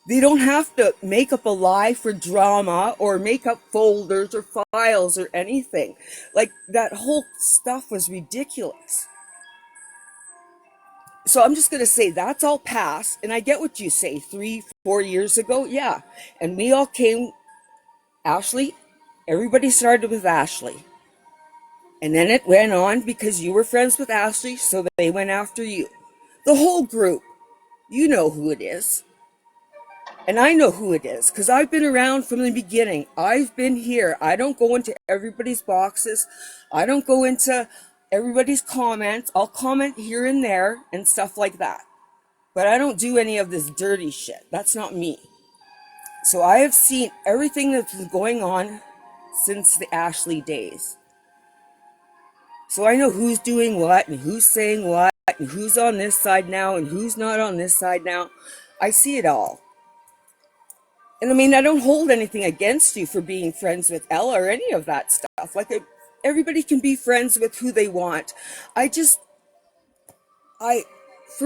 They don't have to make up a lie for drama or make up folders or files or anything. Like, that whole stuff was ridiculous. So I'm just going to say that's all past. And I get what you say, 3-4 years ago. Yeah. And we all came, Ashley, everybody started with Ashley. And then it went on because you were friends with Ashley, so they went after you. The whole group. You know who it is. And I know who it is because I've been around from the beginning. I've been here. I don't go into everybody's boxes. I don't go into everybody's comments. I'll comment here and there and stuff like that. But I don't do any of this dirty shit. That's not me. So I have seen everything that's been going on since the Ashley days. So I know who's doing what and who's saying what and who's on this side now and who's not on this side now. I see it all. And I mean, I don't hold anything against you for being friends with Ella or any of that stuff. Like, everybody can be friends with who they want. For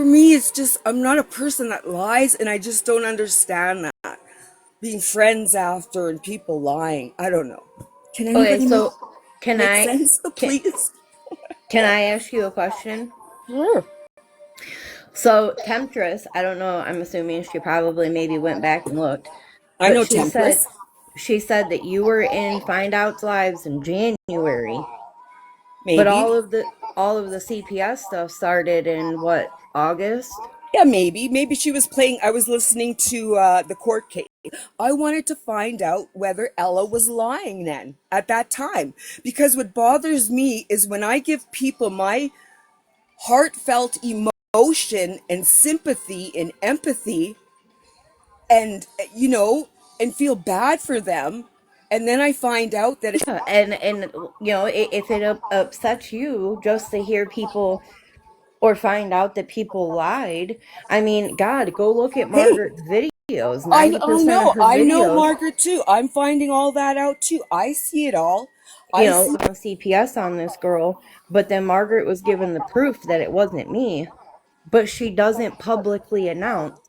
me, it's just, I'm not a person that lies, and I just don't understand that. Being friends after and people lying. I don't know. Can Okay, anybody so can make I sense, can please? can I ask you a question? Sure. So Temptress, I don't know, I'm assuming she probably maybe went back and looked, I but know Tempress. she said that you were in Find Out's lives in January, but Maybe. all of the CPS stuff started in what, August? Yeah, maybe. Maybe she was playing. I was listening to the court case. I wanted to find out whether Ella was lying then at that time. Because what bothers me is when I give people my heartfelt emotion and sympathy and empathy and, and feel bad for them. And then I find out that, Yeah, and if it upsets you just to hear people or find out that people lied, I mean, God, go look at hey, Margaret's videos. I 90% of know, her I know videos, Margaret too. I'm finding all that out too. I see it all. I see. on CPS on this girl, but then Margaret was given the proof that it wasn't me, but she doesn't publicly announce,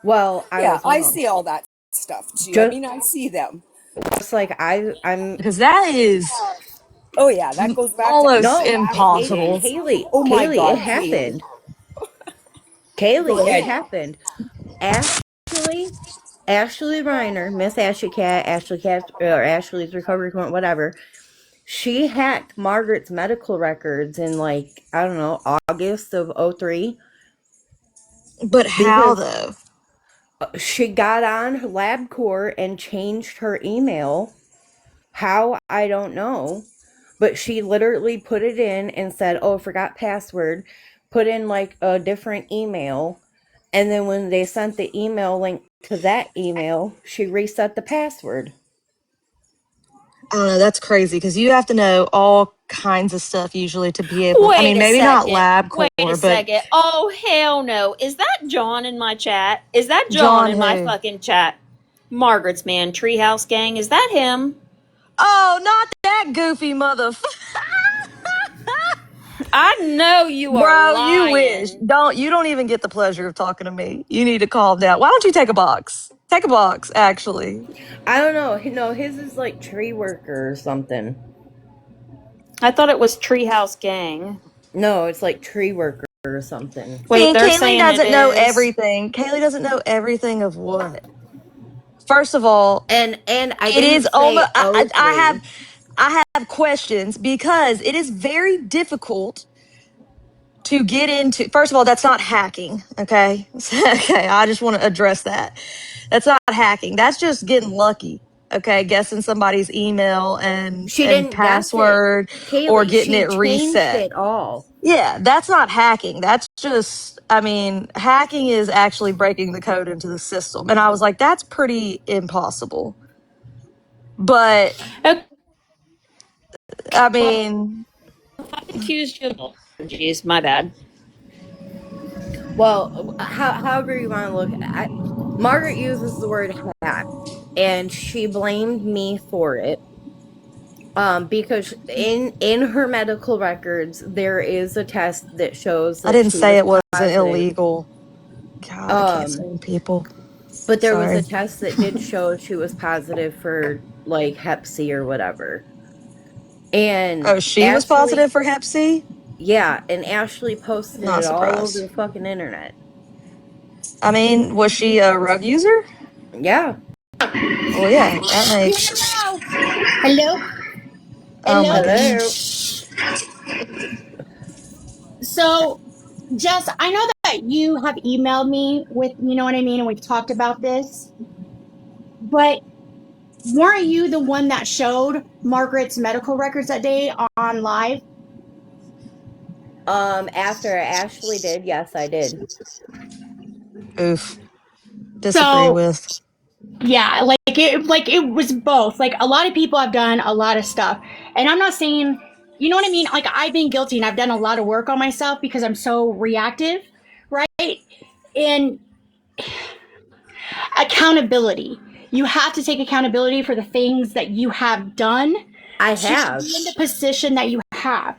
well, I Yeah, was I wrong. see all that stuff too. I Just mean, I see them. like I'm Because that is Oh yeah, that goes back to almost no, hey, Ashley impossible. days. Oh my Kaylee, it God, Kaylee. happened. Go Kaylee, it ahead. happened. Ashley, Ashley Reiner, Miss Ashley Cat, Ashley Cat, or Ashley's Recovery Court, whatever. She hacked Margaret's medical records in, like, I don't know, August of '03, But how because though? she got on her LabCorp and changed her email. How, I don't know. But she literally put it in and said, oh, forgot password. Put in like a different email. And then when they sent the email link to that email, she reset the password. I don't know. That's crazy because you have to know all kinds of stuff usually to be able. I Wait mean, a maybe not second. lab Wait a core, but second. Oh, hell no. Is that John in my chat? Is that John John in my who? fucking chat? Margaret's man, Treehouse Gang. Is that him? Oh, not that goofy motherfucker. I know you are Bro, you wish. lying. You don't even get the pleasure of talking to me. You need to calm down. Why don't you take a box? Take a box, actually. I don't know. No, his is like tree worker or something. I thought it was Treehouse Gang. No, it's like tree worker or something. Wait, See, they're Kaylee saying it doesn't know is. everything. Kaylee doesn't know everything of what. First of all, And I it didn't is almost say I have questions because it is very difficult to get into, first of all, that's not hacking. Okay. Okay. I just want to address that. That's not hacking. That's just getting lucky. Okay. Guessing somebody's email She and didn't guess it, password or Kaylee. getting She it changed reset. it all. Yeah. That's not hacking. That's just, I mean, hacking is actually breaking the code into the system. And I was like, that's pretty impossible. But Okay, I well, mean, accused you of jeez, my bad. Well, however you want to look at it, Margaret uses the word hack, and she blamed me for it. Because in her medical records there is a test that shows I that didn't she say was it wasn't positive. illegal. God, I can't Um, stand people. but there was a Sorry. test that did show she was positive for like Hep C or whatever. And Oh, she was Ashley, positive for Hep C? yeah, and Ashley posted Not it all over surprised. the fucking internet. I mean, was she a rug user? Yeah. Well, yeah, that makes. Hello? Oh my Hello? Hello. goodness. So, Jess, I know that you have emailed me with, you know what I mean, and we've talked about this, but weren't you the one that showed Margaret's medical records that day on live? After Ashley did, yes, I did. Oof. Disagree So, with. yeah, like it was both. Like a lot of people have done a lot of stuff. And I'm not saying, you know what I mean? Like I've been guilty and I've done a lot of work on myself because I'm so reactive, right? And accountability. You have to take accountability for the things that you have done I to have. be in the position that you have.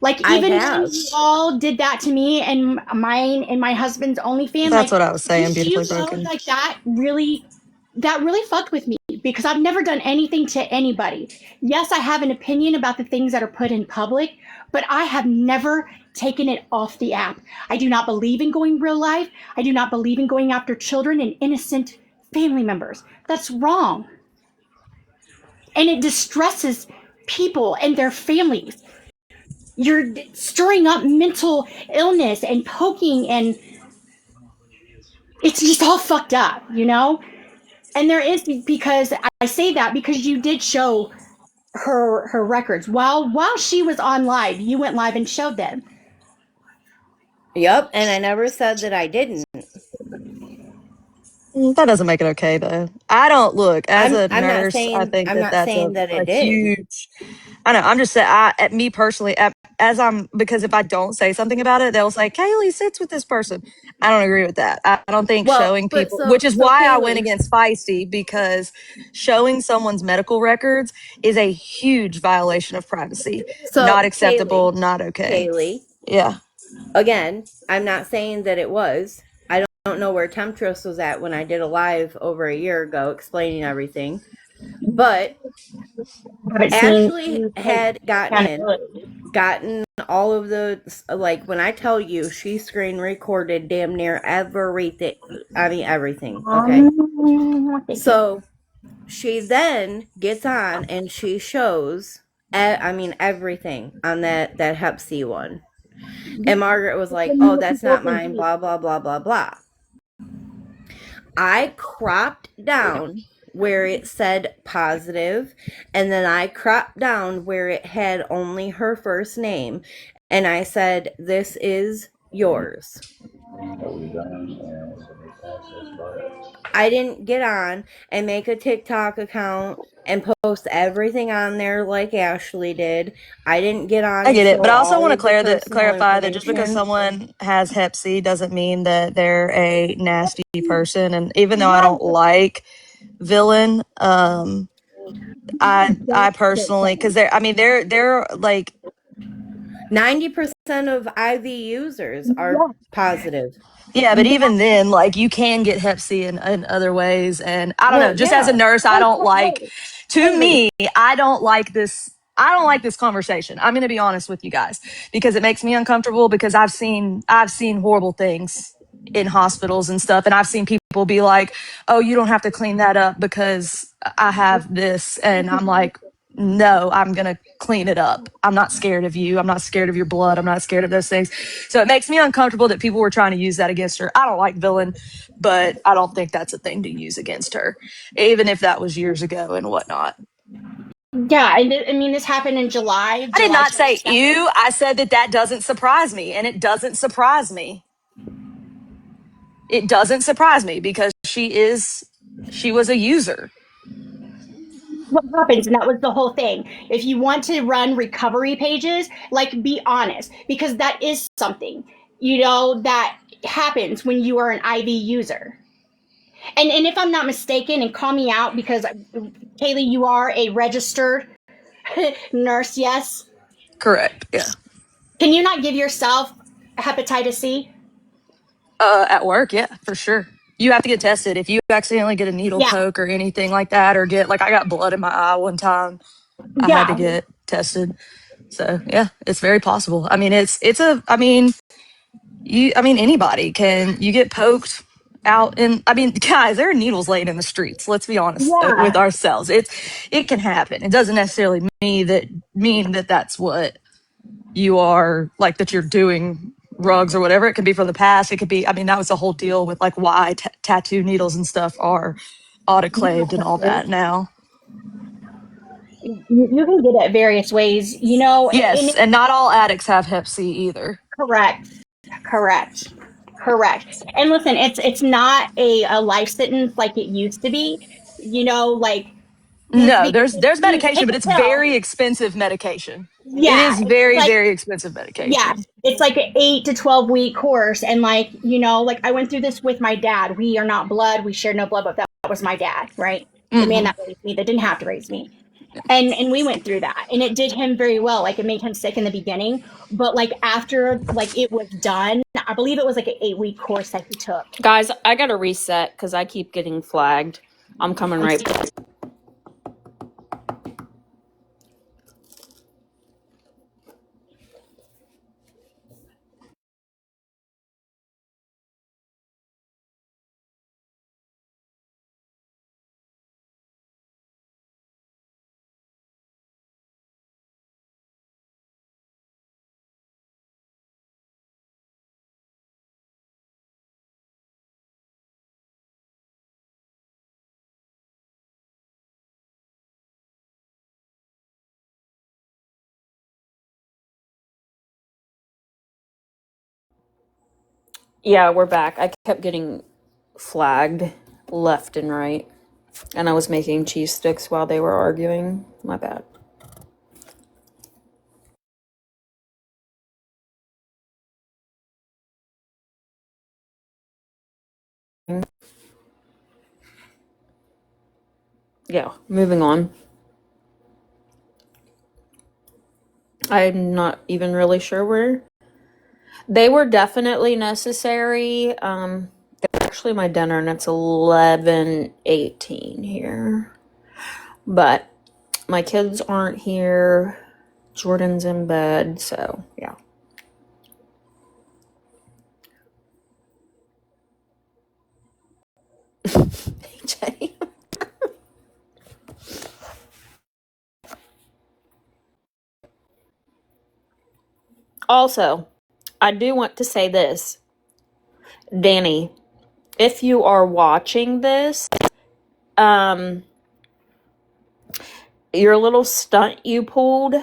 Like I even when have. you all did that to me and mine and my husband's OnlyFans, That's like what I was saying, you beautifully know, broken. like that really fucked with me because I've never done anything to anybody. Yes, I have an opinion about the things that are put in public, but I have never taken it off the app. I do not believe in going real life. I do not believe in going after children and innocent family members. That's wrong. And it distresses people and their families. You're stirring up mental illness and poking, and it's just all fucked up, you know? And there is, because I say that because you did show her records while she was on live. You went live and showed them. Yep, and I never said that I didn't. That doesn't make it okay, though. I don't look as a I'm not nurse. I saying think I'm that not that's saying that a it did. huge. I know. I'm just saying. At me personally, as I'm because if I don't say something about it, they'll say Kaylee sits with this person. I don't agree with that. I don't think Well, showing but people, which is so why I went Kaylee, against Feisty, because showing someone's medical records is a huge violation of privacy. so Not acceptable. Not okay. Kaylee, Yeah. again, I'm not saying that it was. I don't know where Temptress was at when I did a live over a year ago explaining everything. But Haven't seen Ashley you take had accountability. gotten all of the, like, when I tell you she screen recorded damn near everything. I mean everything, okay? Thank you. So she then gets on and she shows I mean everything on that Hep C one. And Margaret was like, "Oh, that's not mine, blah blah blah blah blah." I cropped down where it said positive, and then I cropped down where it had only her first name, and I said, "This is yours." I didn't get on and make a TikTok account and post everything on there like Ashley did. I didn't get on I and get it, show but I also all want to of the personal clarify that just because information. someone has Hep C doesn't mean that they're a nasty person. And even though I don't like villain, I personally, because they're like 90% of IV users are positive. yeah, but even then, like you can get Hep C in other ways, and I don't know. Well, Just as a yeah. nurse, I don't like. To Kaylee, me, I don't like this. I don't like this conversation. I'm going to be honest with you guys because it makes me uncomfortable because I've seen horrible things in hospitals and stuff, and I've seen people be like, "Oh, you don't have to clean that up because I have this," and I'm like, no, I'm going to clean it up. I'm not scared of you. I'm not scared of your blood. I'm not scared of those things. So it makes me uncomfortable that people were trying to use that against her. I don't like villain, but I don't think that's a thing to use against her, even if that was years ago and whatnot. Yeah, and I mean, this happened in July, I did July not say 22nd. ew. I said that doesn't surprise me, and it doesn't surprise me. It doesn't surprise me because she was a user. What happens, and that was the whole thing. If you want to run recovery pages, like, be honest, because that is something, that happens when you are an IV user. And if I'm not mistaken, and call me out, because Kaylee, you are a registered nurse, yes? Correct. Yeah. Can you not give yourself hepatitis C? At work, yeah, for sure. You have to get tested if you accidentally get a needle Yeah, poke or anything like that, or get like I got blood in my eye one time. I had to yeah, get tested. So yeah, it's very possible. I mean, it's a. I mean, anybody can. You get poked out, and I mean, guys, there are needles laying in the streets. Let's be honest with yeah. ourselves. It can happen. It doesn't necessarily mean that that's what you are like, that you're doing rugs or whatever. It could be from the past. It could be. I mean, that was the whole deal with like why tattoo needles and stuff are autoclaved and all that now. You can get it various ways, and Yes, and not all addicts have Hep C either. correct, correct, correct. And listen, it's not a life sentence like it used to be. Like, used to No, be, there's you medication, take but a it's pill. very expensive medication. It Yeah, is it's very, like, very expensive yeah, medication. it's like an 8 to 12 week course, and like, like I went through this with my dad. We are not blood. We share no blood, but that was my dad, right? The man Hmm. that raised me, that didn't have to raise me. And we went through that, and it did him very well. Like, it made him sick in the beginning, but like after, like, it was done, I believe it was like an 8 week course that he took. Guys, I gotta reset because I keep getting flagged. I'm coming I'm right seeing back. Yeah, we're back. I kept getting flagged left and right, and I was making cheese sticks while they were arguing. My bad. Yeah, moving on. I'm not even really sure where they were. Definitely necessary. Actually, my dinner, and it's 11:18 here. But my kids aren't here. Jordan's in bed, so yeah. AJ. Also, I do want to say this, Danny, if you are watching this, um, your little stunt you pulled,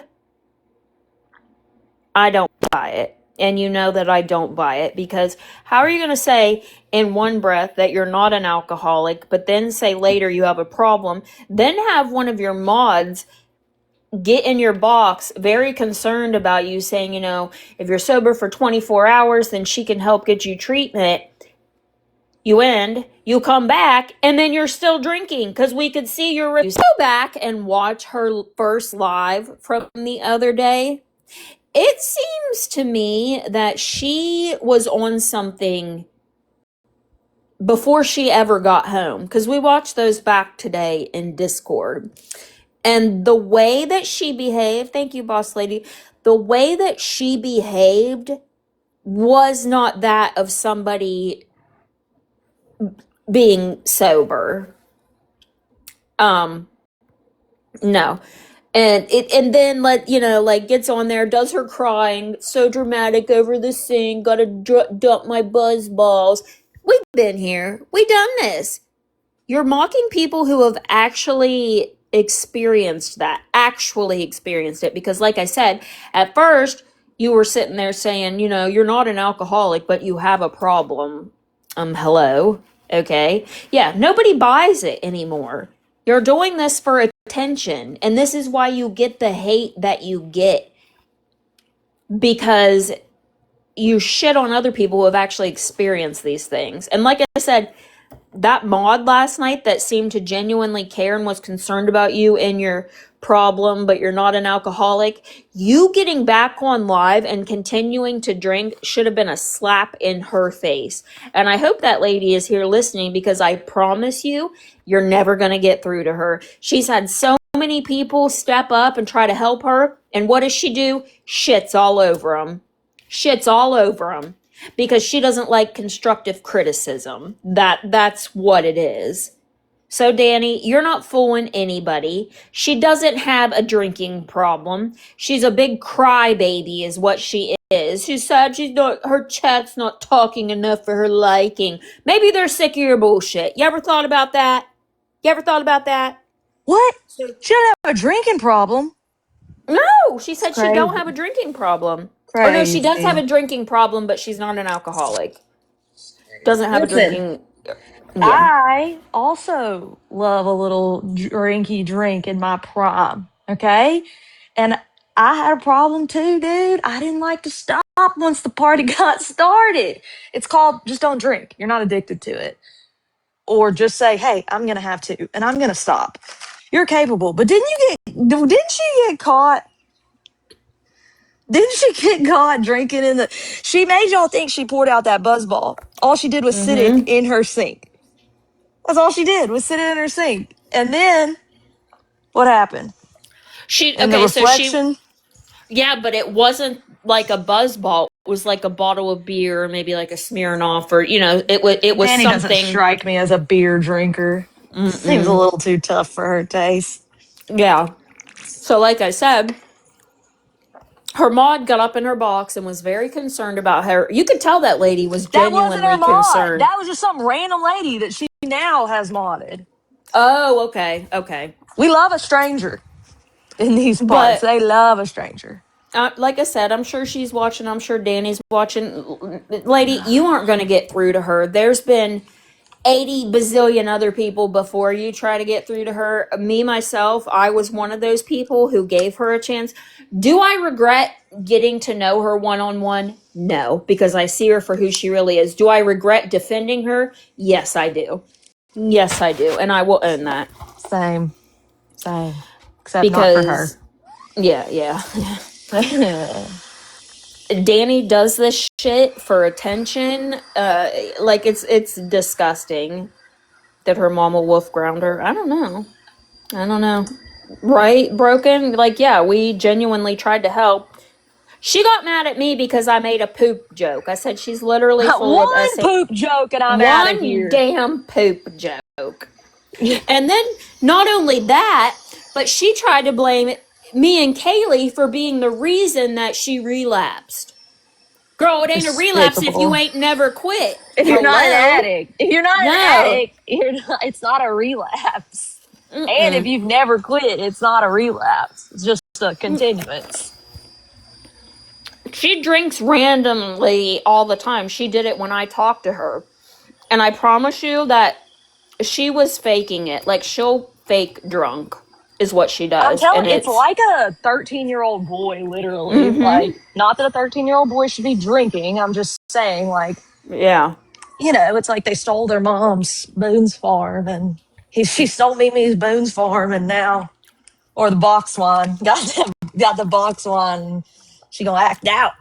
I don't buy it. And you know that I don't buy it, because how are you going to say in one breath that you're not an alcoholic, but then say later you have a problem, then have one of your mods get in your box very concerned about you, saying, if you're sober for 24 hours, then she can help get you treatment. You come back, and then you're still drinking because we could see your reviews. Go back and watch her first live from the other day. It seems to me that she was on something before she ever got home, because we watched those back today in Discord. And the way that she behaved, thank you, boss lady, the way that she behaved was not that of somebody being sober. No. And then like gets on there, does her crying, so dramatic over the sink, gotta dump my buzz balls. We've been here, we done this. You're mocking people who have actually experienced it, because like I said, at first you were sitting there saying, you're not an alcoholic, but you have a problem. Hello. Okay. Yeah, nobody buys it anymore. You're doing this for attention, and this is why you get the hate that you get, because you shit on other people who have actually experienced these things. And like I said, that mod last night that seemed to genuinely care and was concerned about you and your problem, but you're not an alcoholic, you getting back on live and continuing to drink should have been a slap in her face. And I hope that lady is here listening, because I promise you're never going to get through to her. She's had so many people step up and try to help her, and what does she do? Shits all over them. Shits all over them. Because she doesn't like constructive criticism. That's what it is. So Danny, you're not fooling anybody. She doesn't have a drinking problem. She's a big crybaby is what she is. She said her chat's not talking enough for her liking. Maybe they're sick of your bullshit. You ever thought about that? What? She doesn't have a drinking problem. No, she said she don't have a drinking problem. Crazy. Or no, she does have a drinking problem, but she's not an alcoholic. Doesn't have a drinking. Yeah. I also love a little drinky drink in my prime. Okay. And I had a problem too, dude. I didn't like to stop once the party got started. It's called just don't drink. You're not addicted to it. Or just say, hey, I'm going to have to, and I'm going to stop. You're capable. But didn't she get caught? Didn't she get caught drinking she made y'all think she poured out that buzzball. All she did was sit it in her sink. That's all she did, was sit it in her sink. And then what happened? The reflection. Yeah, but it wasn't like a buzzball. It was like a bottle of beer, or maybe like a Smirnoff, or it was Danny something. Doesn't strike me as a beer drinker. Seems a little too tough for her taste. Yeah. So like I said, her mod got up in her box and was very concerned about her. You could tell that lady was genuinely concerned. That wasn't her mod. That was just some random lady that she now has modded. Oh, okay. We love a stranger in these parts. They love a stranger. Like I said, I'm sure she's watching. I'm sure Danny's watching. Lady, you aren't going to get through to her. There's been 80 bazillion other people before you try to get through to her. Me, myself, I was one of those people who gave her a chance. Do I regret getting to know her one-on-one? No, because I see her for who she really is. Do I regret defending her? Yes, I do. And I will own that. Same. Except because, not for her. Yeah. Danny does this shit for attention. Like it's disgusting that her mama wolf ground her. I don't know. Right? Broken? Like, yeah, we genuinely tried to help. She got mad at me because I made a poop joke. I said she's literally full of... One poop joke and I'm out of here. One damn poop joke. And then, not only that, but she tried to blame me and Kaylee for being the reason that she relapsed. Girl, it ain't a relapse if you ain't never quit. If you're not an addict. It's not a relapse. And if you've never quit, it's not a relapse. It's just a continuance. She drinks randomly all the time. She did it when I talked to her. And I promise you that she was faking it. Like, she'll fake drunk is what she does. I'm telling you, it's like a 13-year-old boy, literally. Like, not that a 13-year-old boy should be drinking. I'm just saying, like... Yeah. It's like they stole their mom's Boone's Farm, and she stole Mimi's Boone's Farm, and now... Or the box one. Got the box one. She gonna act out.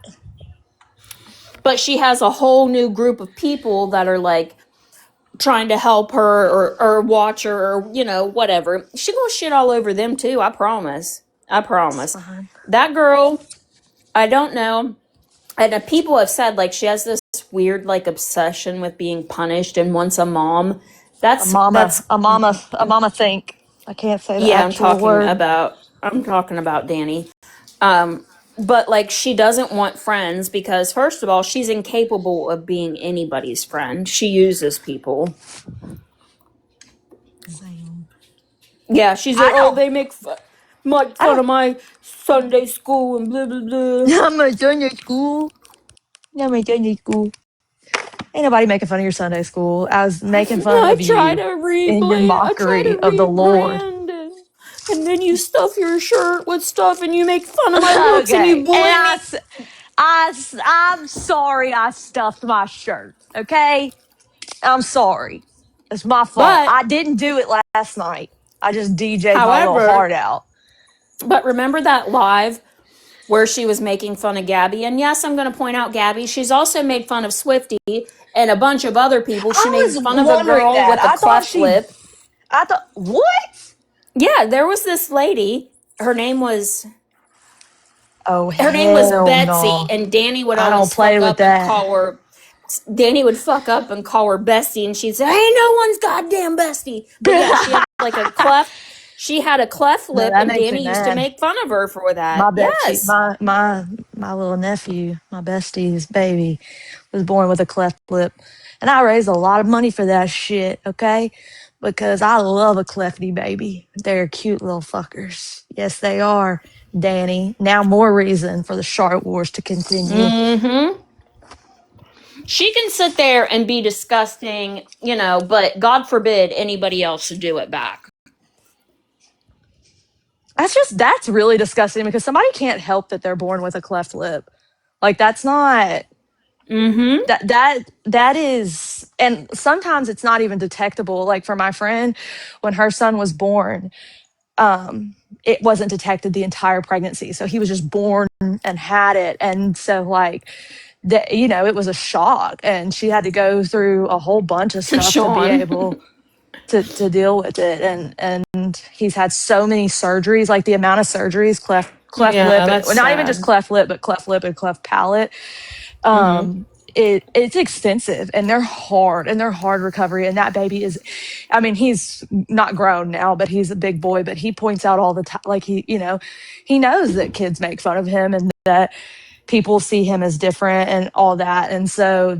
But she has a whole new group of people that are like trying to help her or watch her or whatever. She gonna shit all over them too. I promise. That girl, I don't know. And people have said like she has this weird like obsession with being punished and wants a mom. A mama think. I can't say the actual I'm talking word. about I'm talking about Danny. But like she doesn't want friends because first of all, she's incapable of being anybody's friend. She uses people. Same. Yeah, she's like, I oh, don't. they make I fun don't. of my Sunday school and blah blah blah. I'm a Sunday school. I'm a Sunday school. Ain't nobody making fun of your Sunday school. I was making fun I of try you to in your mockery of the Lord. and then you stuff your shirt with stuff and you make fun of my looks and you Okay, and bully me. I'm sorry I stuffed my shirt. Okay, I'm sorry. It's my fault. But I didn't do it last night. I just DJ'd my little however, heart out. but remember that live where she was making fun of Gabby? And yes, I'm going to point out Gabby. She's also made fun of Swifty and a bunch of other people. She I made was fun of a wondering girl that. with a cleft lip. I thought, what? Yeah, there was this lady. Oh, Her name was hell Betsy, no. and Danny would I don't always play fuck with up and that. call her. Danny would fuck up and call her Bestie, and she'd say, "Ain't no one's goddamn Bestie." But yeah, she had like a cleft. She had a cleft No, lip, that and makes me Danny used to mad. make fun of her for that. My Betsy, Yes. my little nephew, my bestie's baby, was born with a cleft lip, and I raised a lot of money for that shit. Okay, because I love a clefty baby. They're cute little fuckers. Yes, they are. Danny. Now more reason for the Shark Wars to continue. Mm-hmm. She can sit there and be disgusting, but God forbid anybody else should do it back. That's really disgusting because somebody can't help that they're born with a cleft lip. Like that's not Mm-hmm. that is, and sometimes it's not even detectable. Like for my friend, when her son was born, it wasn't detected the entire pregnancy. So he was just born and had it. And so like that, it was a shock. And she had to go through a whole bunch of stuff to be Sean. able to deal with it. And he's had so many surgeries, like the amount of surgeries, cleft Yeah, lip, and that's well, not even just sad. cleft lip, but cleft lip and cleft palate. Mm-hmm. It's extensive and they're hard recovery. And that baby is, I mean, he's not grown now, but he's a big boy, but he points out all the time, like he knows that kids make fun of him and that people see him as different and all that. And so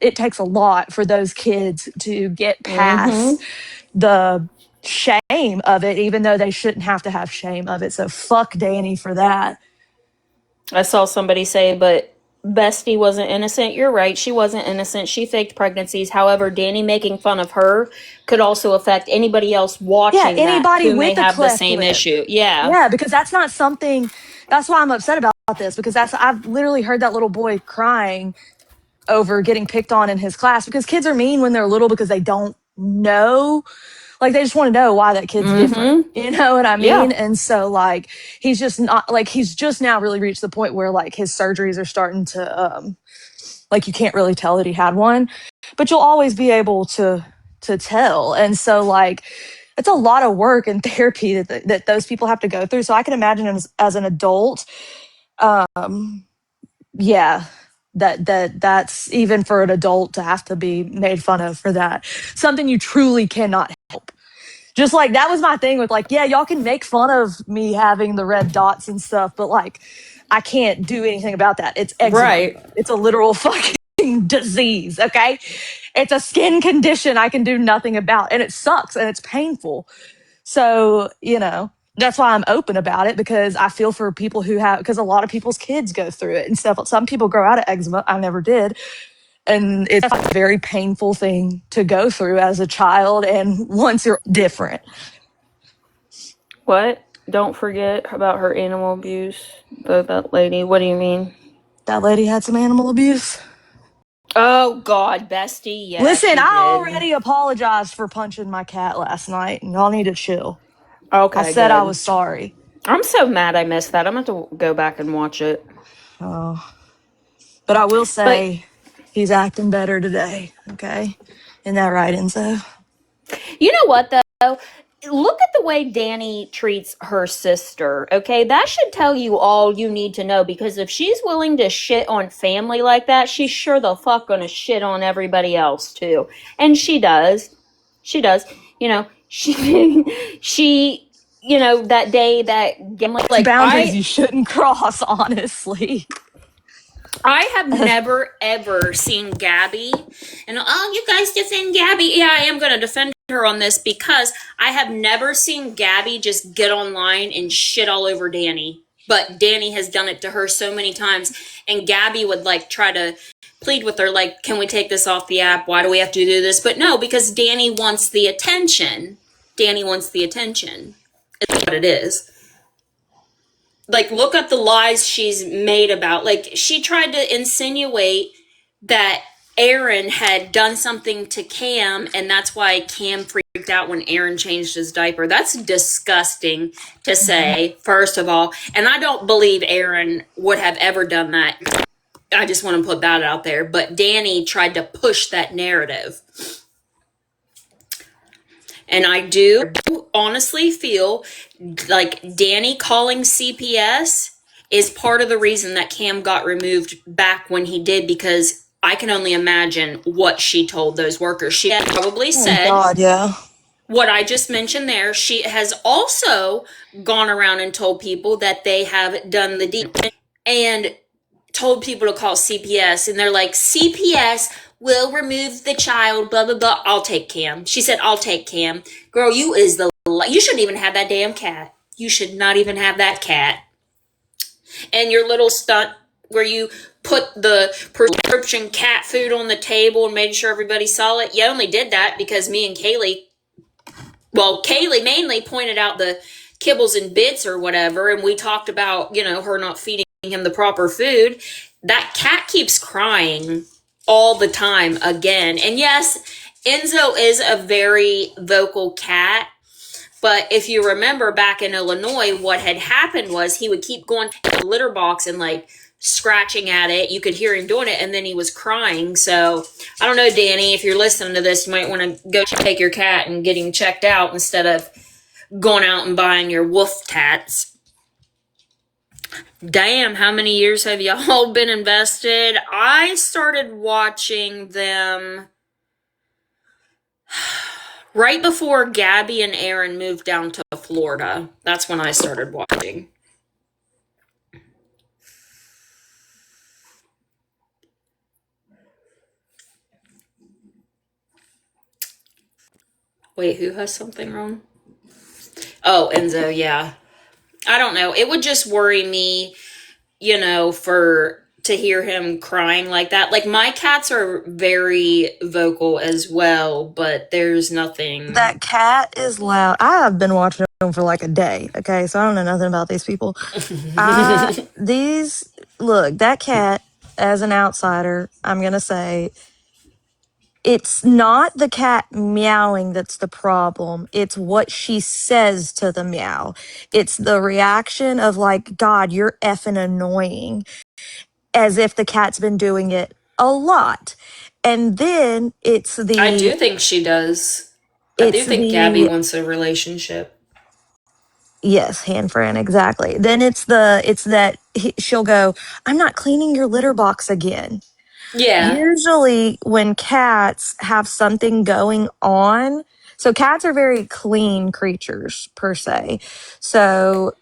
it takes a lot for those kids to get past Mm-hmm. the shame of it, even though they shouldn't have to have shame of it. So fuck Danny for that. I saw somebody say, but Bestie wasn't innocent. You're right. She wasn't innocent. She faked pregnancies. However, Danny making fun of her could also affect anybody else Yeah, watching that anybody who may with a have the cleft same lip. issue. Yeah. Yeah, because that's not something. That's why I'm upset about this, because I've literally heard that little boy crying over getting picked on in his class, because kids are mean when they're little because they don't know. Like they just want to know why that kid's different. Mm-hmm. You know what I Yeah. mean? And so like he's just now really reached the point where like his surgeries are starting to like you can't really tell that he had one, but you'll always be able to tell. And so like it's a lot of work and therapy that those people have to go through. So I can imagine as an adult, yeah, that's even for an adult to have to be made fun of for that. Something you truly cannot help. Just like that was my thing with like, yeah, y'all can make fun of me having the red dots and stuff, but like I can't do anything about that. It's eczema. Right. It's a literal fucking disease, okay? It's a skin condition I can do nothing about, and it sucks and it's painful. So, that's why I'm open about it, because I feel for people because a lot of people's kids go through it and stuff. Some people grow out of eczema. I never did. And it's a very painful thing to go through as a child. And once you're different, What? Don't forget about her animal abuse. That lady. What do you mean? that lady had some animal abuse. Oh, God, Bestie. Yeah, Listen, she I did. already apologized for punching my cat last night, and y'all need to chill. I Okay, said I good. was sorry. I'm so mad I missed that. I'm going to have to go back and watch it. Oh, but I will But say he's acting better today. Okay. Isn't that right, Enzo? you know what, though? Look at the way Danny treats her sister, okay? That should tell you all you need to know, because if she's willing to shit on family like that, she's sure the fuck gonna shit on everybody else, too. And she does. She does. She, that day that like boundaries you shouldn't cross, honestly. I have never ever seen Gabby, and you guys defend Gabby. Yeah, I am going to defend her on this because I have never seen Gabby just get online and shit all over Danny. But Danny has done it to her so many times, and Gabby would like try to plead with her, like, "Can we take this off the app? Why do we have to do this?" But no, because Danny wants the attention. Danny wants the attention. Is what it is. Like, look at the lies she's made about, like, she tried to insinuate that Aaron had done something to Cam, and that's why Cam freaked out when Aaron changed his diaper. That's disgusting to say, first of all, and I don't believe Aaron would have ever done that. I just want to put that out there. But Danny tried to push that narrative. And I do honestly feel like Danny calling CPS is part of the reason that Cam got removed back when he did, because I can only imagine what she told those workers. She had probably said, God, yeah. what I just mentioned there. She has also gone around and told people that they have done the deed and told people to call CPS, and they're like, CPS will remove the child, blah, blah, blah. I'll take Cam. She said, I'll take Cam. Girl, you shouldn't even have that damn cat. You should not even have that cat. And your little stunt where you put the prescription cat food on the table and made sure everybody saw it. You only did that because me and Kaylee mainly pointed out the kibbles and bits or whatever, and we talked about, her not feeding him the proper food. That cat keeps crying all the time again. And yes, Enzo is a very vocal cat, but if you remember back in Illinois, what had happened was he would keep going to the litter box and like scratching at it. You could hear him doing it, and then he was crying. So I don't know, Danny, if you're listening to this, you might want to go take your cat and get him checked out instead of going out and buying your wolf tats. Damn, how many years have y'all been invested? I started watching them right before Gabby and Aaron moved down to Florida. That's when I started watching. Wait, who has something wrong? Oh, Enzo, yeah. I don't know. It would just worry me, to hear him crying like that. Like, my cats are very vocal as well, but there's nothing. That cat is loud. I have been watching them for like a day, okay? So I don't know nothing about these people. Look, that cat, as an outsider, I'm going to say, it's not the cat meowing that's the problem. It's what she says to the meow. It's the reaction of like, God, you're effing annoying, as if the cat's been doing it a lot. And then I do think she does. I do think Gabby wants a relationship. Yes, hand friend, exactly. Then she'll go, I'm not cleaning your litter box again. Yeah. Usually when cats have something going on, so cats are very clean creatures per se. So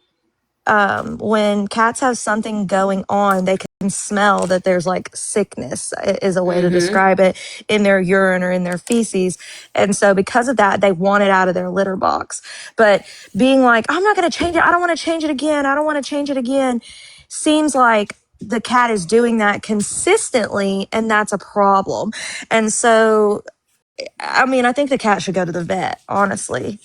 when cats have something going on, they can smell that there's like sickness, is a way to describe it, in their urine or in their feces. And so because of that, they want it out of their litter box. But being like, I'm not going to change it. I don't want to change it again. I don't want to change it again, seems like the cat is doing that consistently, and that's a problem. And so, I mean, I think the cat should go to the vet, honestly.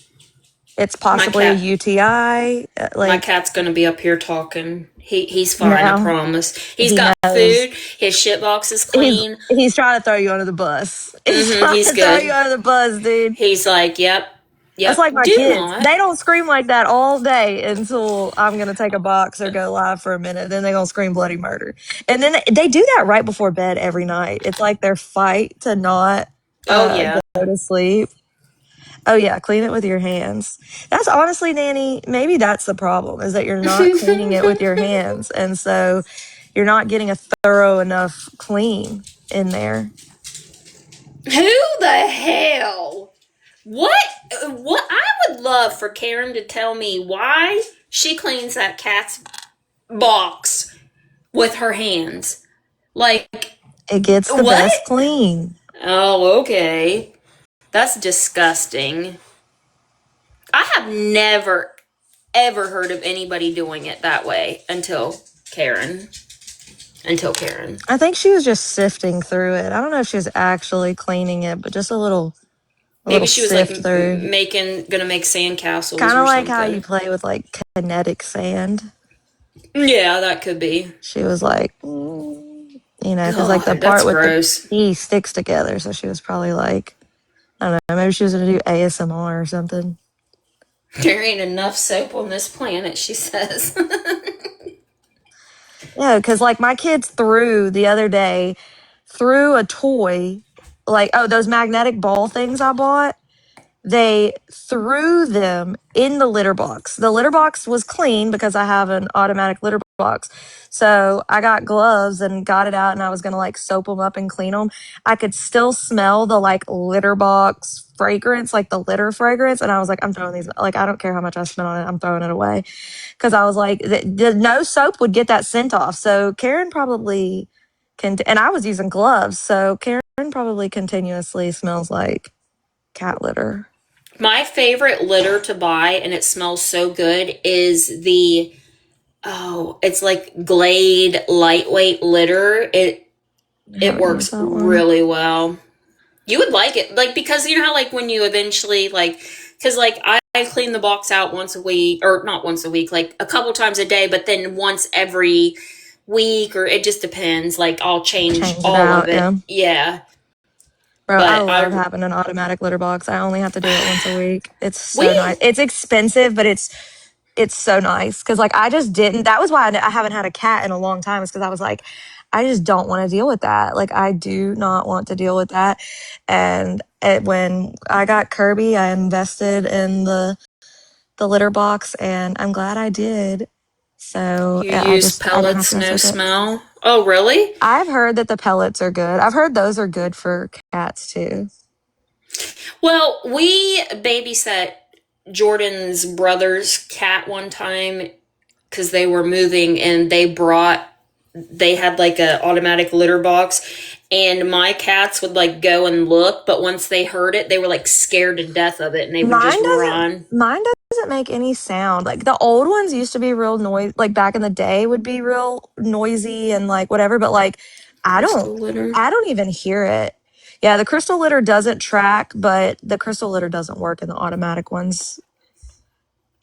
It's possibly a UTI. My cat's gonna be up here talking. He's fine, I promise. He got food. His shit box is clean. He's trying to throw you under the bus. He's good. Throw you under the bus, dude. He's like, yep. That's like my kids. They don't scream like that all day until I'm going to take a box or go live for a minute. Then they're going to scream bloody murder. And then they do that right before bed every night. It's like their fight to not go to sleep. Oh, yeah, clean it with your hands. That's honestly, Nanny, maybe that's the problem, is that you're not cleaning it with your hands. And so you're not getting a thorough enough clean in there. Who the hell? What I would love love for Karen to tell me why she cleans that cat's box with her hands. Like, It gets the what? best clean. Oh, okay. That's disgusting. I have never, ever heard of anybody doing it that way until Karen. I think she was just sifting through it. I don't know if she was actually cleaning it, but just a little Maybe she was like sift through. gonna make sandcastles Kind or of like how you something. play with like kinetic sand. Yeah, that could be. She was like, because like the God, part that's with the gross. E sticks together. So she was probably like, I don't know, maybe she was going to do ASMR or something. There ain't enough soap on this planet, she says. Yeah, because like my kids threw the other day, threw a toy, like, oh, those magnetic ball things I bought. They threw them in the litter box. The litter box was clean because I have an automatic litter box. So I got gloves and got it out and I was going to like soap them up and clean them. I could still smell the like litter box fragrance, like the litter fragrance. And I was like, I'm throwing these, like, I don't care how much I spent on it. I'm throwing it away. Cause I was like, no soap would get that scent off. So Karen probably and I was using gloves. So Karen probably continuously smells like cat litter. My favorite litter to buy, and it smells so good, is it's like Glade lightweight litter. It Haven't used works that one. really well. You would like it, like, because you know how like when you eventually like, because like I clean the box out once a week, or not once a week, like a couple times a day, but then once every week, or it just depends. Like I'll change Change it all of out. Yeah. it. Yeah, Bro, I but love I having an automatic litter box. I only have to do it once a week. It's so nice. we It's expensive, but it's so nice. Cause like I just didn't, that was why I haven't had a cat in a long time, is because I was like, I just don't want to deal with that. Like I do not want to deal with that. And when I got Kirby, I invested in the litter box and I'm glad I did. So you use I don't have pellets, to mess no with it. smell. Oh, really? I've heard that the pellets are good. I've heard those are good for cats too. Well, we babysat Jordan's brother's cat one time because they were moving and they had like a automatic litter box, and my cats would like go and look, but once they heard it, they were like scared to death of it and they would just run. Mine doesn't make any sound. Like the old ones used to be real noise, like back in the day would be real noisy and like whatever, but like I don't Crystal litter. I don't even hear it. Yeah, the crystal litter doesn't track, but the crystal litter doesn't work in the automatic ones.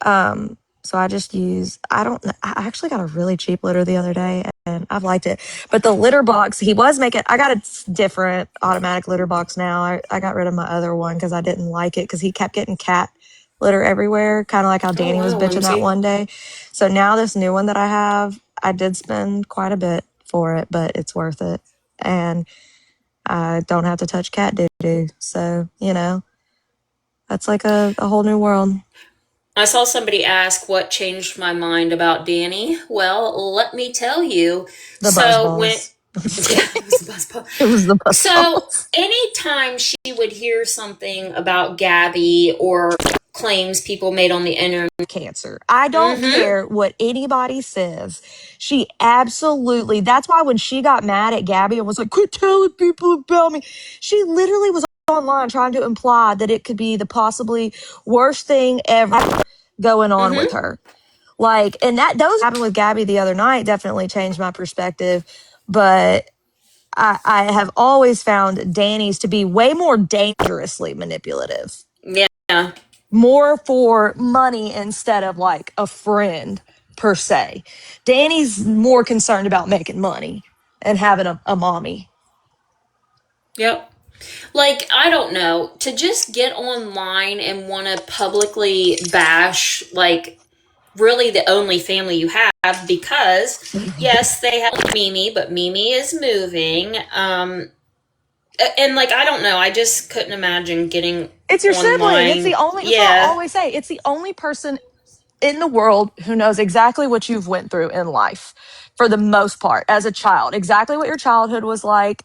So I just use, I actually got a really cheap litter the other day and I've liked it. But the litter box, I got a different automatic litter box now. I got rid of my other one because I didn't like it because he kept getting cat litter everywhere, kind of like how Oh Danny was wow, bitching that Whimsy. one day. So now this new one that I have, I did spend quite a bit for it, but it's worth it. And I don't have to touch cat doo-doo. So, that's like a whole new world. I saw somebody ask what changed my mind about Danny. Well, let me tell you. The buzz So when balls. I'm just yeah, kidding. it was the buzz ball. It was the buzz So balls. anytime she would hear something about Gabby or claims people made on the internet, Cancer. I don't mm-hmm, care what anybody says. She absolutely, that's why when she got mad at Gabby and was like, quit telling people about me, she literally was online trying to imply that it could be the possibly worst thing ever going on with mm-hmm, her. Like, and those happened with Gabby the other night definitely changed my perspective. But I have always found Danny's to be way more dangerously manipulative, yeah, more for money instead of like a friend per se. Danny's more concerned about making money and having a mommy. yep. Like, I don't know, to just get online and want to publicly bash, like, really the only family you have, because, yes, they have Mimi, but Mimi is moving. And, like, I don't know, I just couldn't imagine getting It's your sibling. It's the online. only, that's what I Yeah. always say. It's the only person in the world who knows exactly what you've went through in life for the most part as a child, exactly what your childhood was like,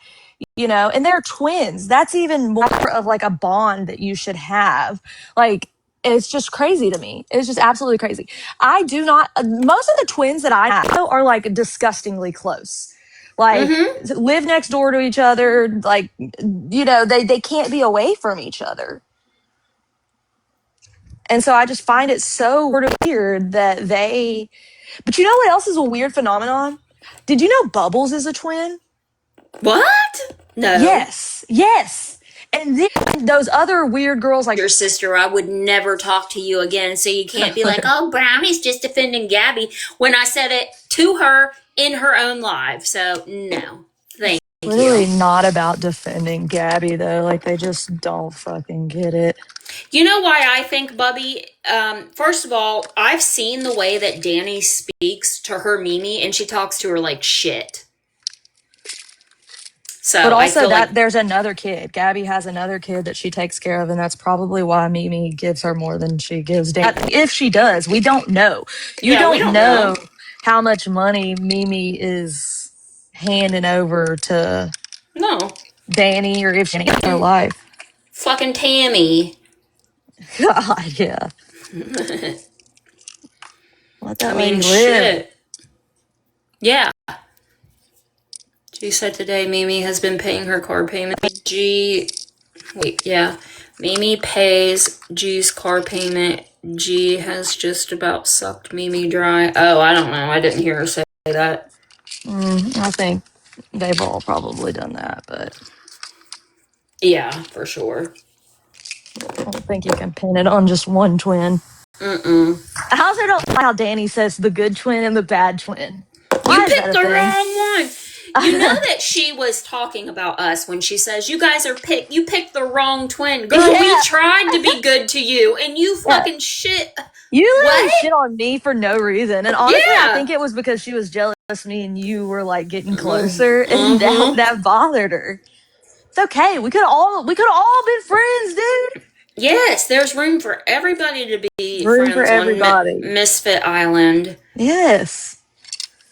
and they're twins. That's even more of like a bond that you should have. Like, It's just crazy to me. It's just absolutely crazy. I do not, most of the twins that I know are like disgustingly close. Like live next door to each other. Like, you know, they can't be away from each other. And so I just find it so weird that they, but you know what else is a weird phenomenon? Did you know Bubbles is a twin? What? No. Yes. And then those other weird girls like your sister, I would never talk to you again. So you can't be like, oh, Brownie's just defending Gabby when I said it to her in her own live. So no, thank literally you. not about defending Gabby though. Like they just don't fucking get it. You know why I think, Bubby? First of all, I've seen the way that Danny speaks to her Mimi, and she talks to her like shit. So but I also feel that like there's another kid. Gabby has another kid that she takes care of, and that's probably why Mimi gives her more than she gives Danny. If she does, we don't know. You yeah, we don't don't know know. how much money Mimi is handing over to No, Danny or if she in her life. fucking Tammy. God, yeah. Let that I mean, lady live. shit. Yeah. She said today Mimi has been paying her car payment. Mimi pays G's car payment. G has just about sucked Mimi dry. Oh, I don't know. I didn't hear her say that. I think they've all probably done that, but Yeah, for sure. I don't think you can pin it on just one twin. I also don't like how Danny says the good twin and the bad twin. Why You is that picked a the thing? wrong one. You know that she was talking about us when she says you guys are you picked the wrong twin. Girl, we Yeah. tried to be good to you and you Yeah. fucking shit. You literally What? shit on me for no reason. And honestly, I think Yeah. it was because she was jealous of me and you were like getting closer and that bothered her. It's okay. We could all been friends, dude. Yes, there's room for everybody to be Room for friends on everybody. Misfit Island. Yes.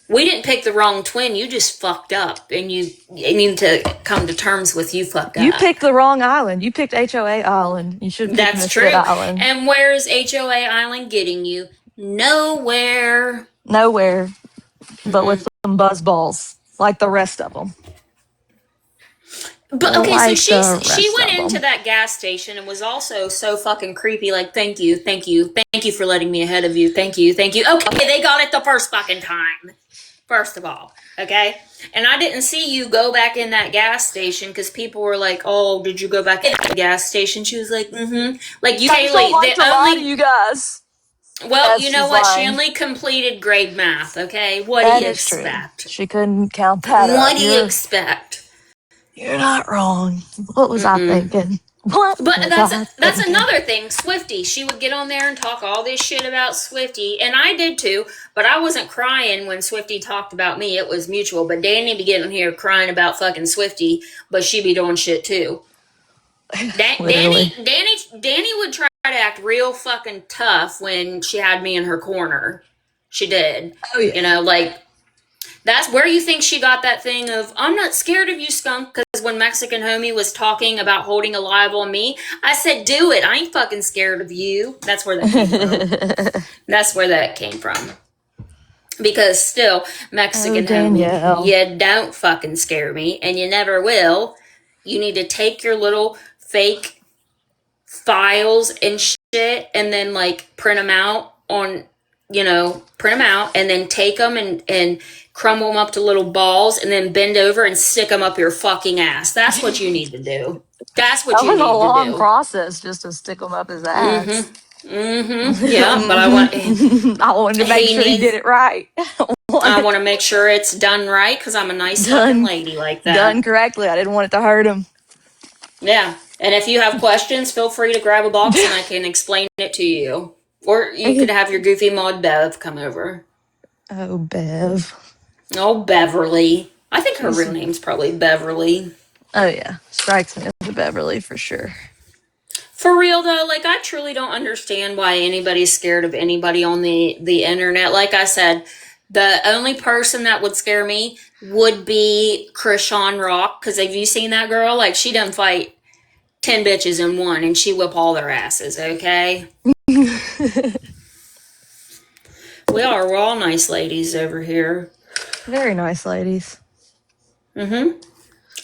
We didn't pick the wrong twin. You just fucked up, and you need to come to terms with you fucked You up. picked the wrong island. You picked HOA Island. You should pick That's Misfit true. Island. And where's HOA Island getting you? Nowhere. Nowhere but with some buzz balls, like the rest of them. But okay, so Like the she rest went of into them. that gas station and was also so fucking creepy. Like, thank you, thank you, thank you for letting me ahead of you. Thank you, thank you. Okay, they got it the first fucking time. First of all, okay? And I didn't see you go back in that gas station because people were like, oh, did you go back in the gas station? She was like, mm-hmm. Like, you I just don't Kaylee, like the to lie to only, you guys. well, As you know she's what? She lying. only completed grade math, okay? What do That you is true. expect? She couldn't count that What up. do you expect? You're not wrong. What was I thinking? What But was I that's thinking? another thing. Swifty, she would get on there and talk all this shit about Swifty, and I did too. But I wasn't crying when Swifty talked about me. It was mutual. But Danny be getting here crying about fucking Swifty, but she be doing shit too. Literally. Danny would try to act real fucking tough when she had me in her corner. She did. Oh yeah. You know, like that's where you think she got that thing of, I'm not scared of you, skunk, because when Mexican Homie was talking about holding a live on me, I said, do it. I ain't fucking scared of you. That's where that came from. That's where that came from. Because still, Mexican Homie, Danielle. you don't fucking scare me, and you never will. You need to take your little fake files and shit and then, like, print them out and then take them and crumble them up to little balls and then bend over and stick them up your fucking ass. That's what you need to do. That's what That you was a need to long do. process just to stick them up his ass. Yeah, but I wanted to make he sure he did needs, it right. I want to make sure it's done right because I'm a nice fucking done lady like done that. correctly. I didn't want it to hurt him. Yeah. And if you have questions, feel free to grab a box and I can explain it to you. Or you could have your goofy mod Bev come over. Oh, Bev. Oh, Beverly. I think her real name's probably Beverly. Oh yeah, strikes me as a Beverly for sure. For real though, like I truly don't understand why anybody's scared of anybody on the internet. Like I said, the only person that would scare me would be Krishan Rock. Because have you seen that girl? Like she done fight 10 bitches in one, and she whip all their asses. Okay. We're all nice ladies over here. Very nice ladies. Mm-hmm.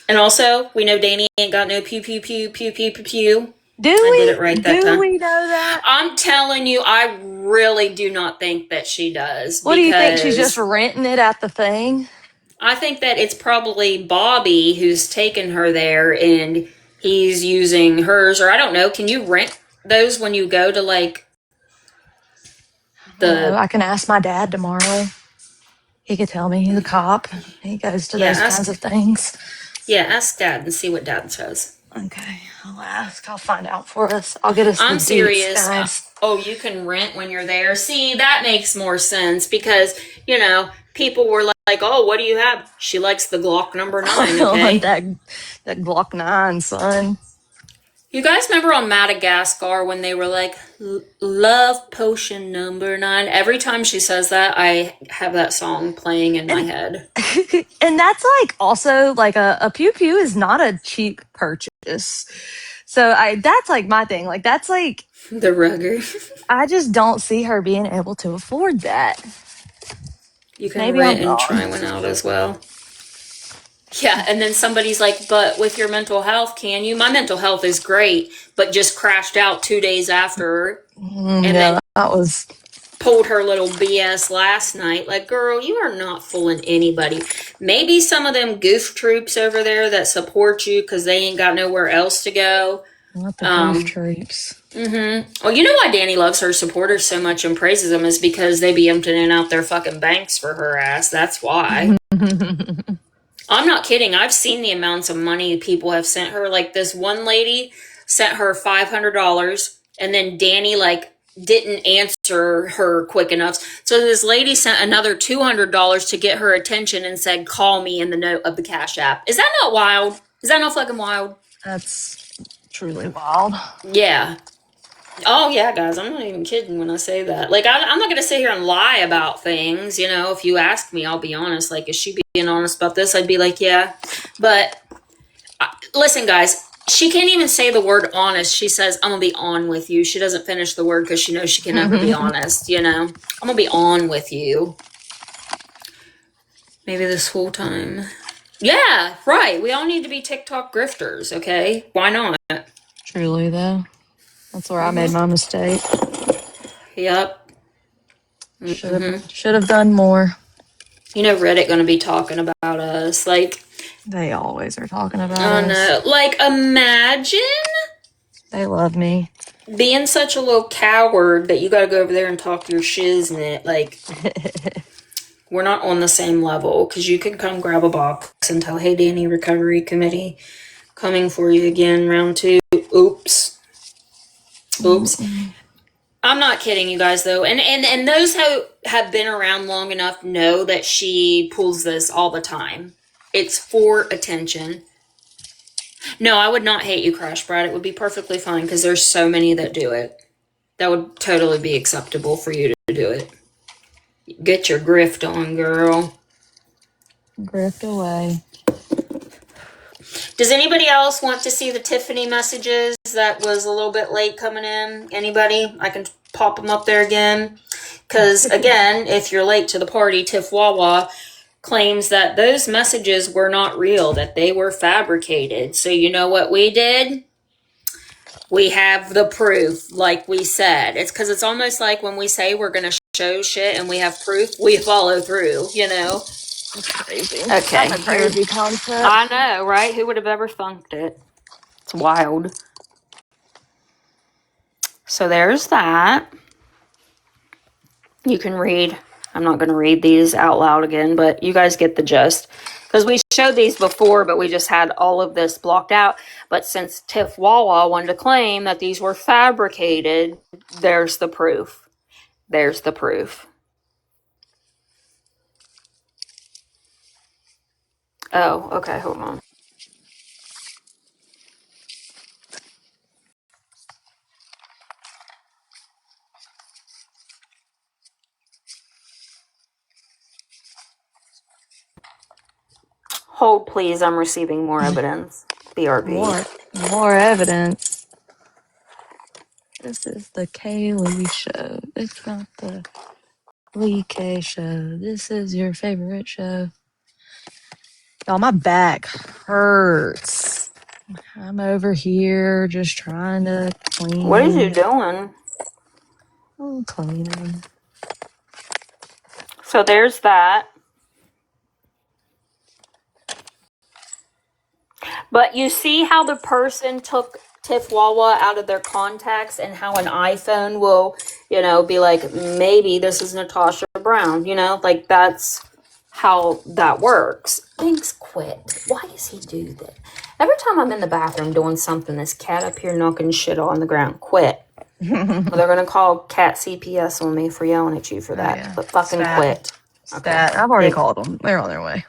And also, we know Danny ain't got no pew pew pew pew pew pew pew. Do I we? did it right that Do time. we know that? I'm telling you, I really do not think that she does. What do you think? She's just Because renting it at the thing? I think that it's probably Bobby who's taken her there and he's using hers, or I don't know. Can you rent those when you go to like the I can ask my dad tomorrow. He could tell me. He's a cop. He goes to those kinds of things. ask Dad and see what Dad says. Okay, I'll ask. I'll find out for us. I'll get us I'm the serious. deets, guys. Oh, you can rent when you're there. See, that makes more sense because, you know, people were like, oh, what do you have? She likes the Glock number 9, okay? that Glock 9, son. You guys remember on Madagascar when they were like, love potion number 9? Every time she says that, I have that song playing in my head. And that's like also like a pew pew is not a cheap purchase. So that's like my thing. Like that's like The rugger. I just don't see her being able to afford that. You can Maybe I'm rent and wrong. try one out as well. Yeah, and then somebody's like, but with your mental health, can you? My mental health is great, but just crashed out 2 days after. And then that was pulled her little BS last night. Like, girl, you are not fooling anybody. Maybe some of them goof troops over there that support you because they ain't got nowhere else to go. not the goof troops. Well, you know why Danny loves her supporters so much and praises them is because they be emptying out their fucking banks for her ass. That's why. I'm not kidding. I've seen the amounts of money people have sent her. Like this one lady sent her $500 and then Danny like didn't answer her quick enough. So this lady sent another $200 to get her attention and said, call me in the note of the Cash App. Is that not wild? Is that not fucking wild? That's truly wild. Yeah. Oh, yeah, guys. I'm not even kidding when I say that. Like, I'm not going to sit here and lie about things. You know, if you ask me, I'll be honest. Like, is she being honest about this? I'd be like, yeah. But listen, guys, she can't even say the word honest. She says, I'm going to be on with you. She doesn't finish the word because she knows she can never be honest, you know? I'm going to be on with you. Maybe this whole time. Yeah, right. We all need to be TikTok grifters, okay? Why not? Truly, though. That's where I made my mistake. Yep. Should have done more. You know, Reddit going to be talking about us. Like, they always are talking about us. No. Like, imagine they love me being such a little coward that you got to go over there and talk your shiznit. Like, we're not on the same level because you can come grab a box and tell, hey, Danny, recovery committee, coming for you again, round 2. Oops. I'm not kidding you guys, though. And those who have been around long enough know that she pulls this all the time. It's for attention. No, I would not hate you, Crash Brad. It would be perfectly fine because there's so many that do it. That would totally be acceptable for you to do it. Get your grift on, girl. Grift away. Does anybody else want to see the Tiffany messages that was a little bit late coming in? Anybody? I can pop them up there again. Because, again, if you're late to the party, Tiff Wawa claims that those messages were not real, that they were fabricated. So you know what we did? We have the proof, like we said. It's because it's almost like when we say we're going to show shit and we have proof, we follow through, you know? That's crazy. Okay. That's a crazy concept. I know, right? Who would have ever thunked it? It's wild. So there's that. You can read. I'm not going to read these out loud again, but you guys get the gist. Because we showed these before, but we just had all of this blocked out. But since Tiff Wawa wanted to claim that these were fabricated, there's the proof. There's the proof. Oh, okay, hold on. Hold, please. I'm receiving more evidence. BRB. More evidence. This is the Kaylee show. It's not the Lee K show. This is your favorite show. Y'all, my back hurts. I'm over here just trying to What is you clean. doing? I'm cleaning. So there's that. But you see how the person took Tifwawa out of their contacts and how an iPhone will, be like, maybe this is Natasha Brown, like that's how that works. Thanks, quit. Why does he do that? Every time I'm in the bathroom doing something, this cat up here knocking shit on the ground. Quit. Well, they're going to call cat CPS on me for yelling at you for that. yeah. But fucking quit. Stat. I've already called them. They're on their way.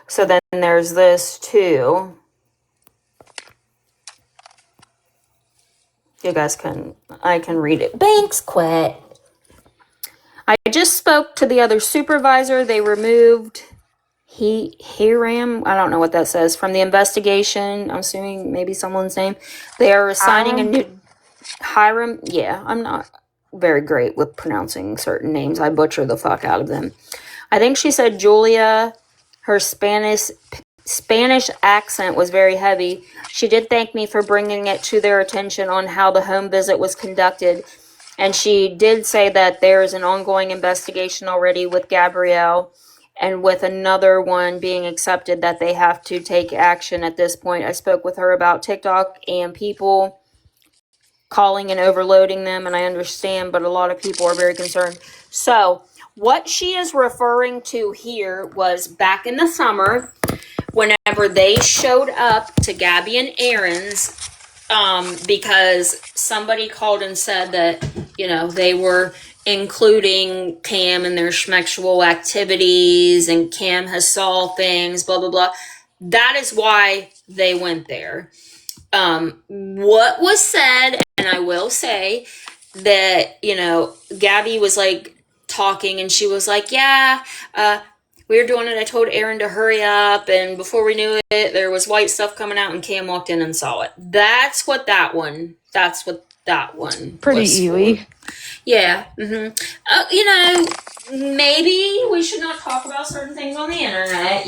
So then there's this too. You guys I can read it. Banks quit. I just spoke to the other supervisor. They removed Hiram, I don't know what that says, from the investigation. I'm assuming maybe someone's name. They are assigning a new Hiram. Yeah, I'm not very great with pronouncing certain names. I butcher the fuck out of them. I think she said Julia. Her Spanish accent was very heavy. She did thank me for bringing it to their attention on how the home visit was conducted. And she did say that there is an ongoing investigation already with Gabrielle, and with another one being accepted that they have to take action at this point. I spoke with her about TikTok and people calling and overloading them, and I understand, but a lot of people are very concerned. So what she is referring to here was back in the summer, whenever they showed up to Gabby and Aaron's, because somebody called and said that, they were including Cam in their schmexual activities, and Cam has saw things, blah, blah, blah. That is why they went there. What was said, and I will say that, Gabby was like talking and she was like, yeah, we were doing it. I told Aaron to hurry up, and before we knew it, there was white stuff coming out, and Cam walked in and saw it. That's what that one Pretty was ewy. for. Yeah. Mm-hmm. Maybe we should not talk about certain things on the internet,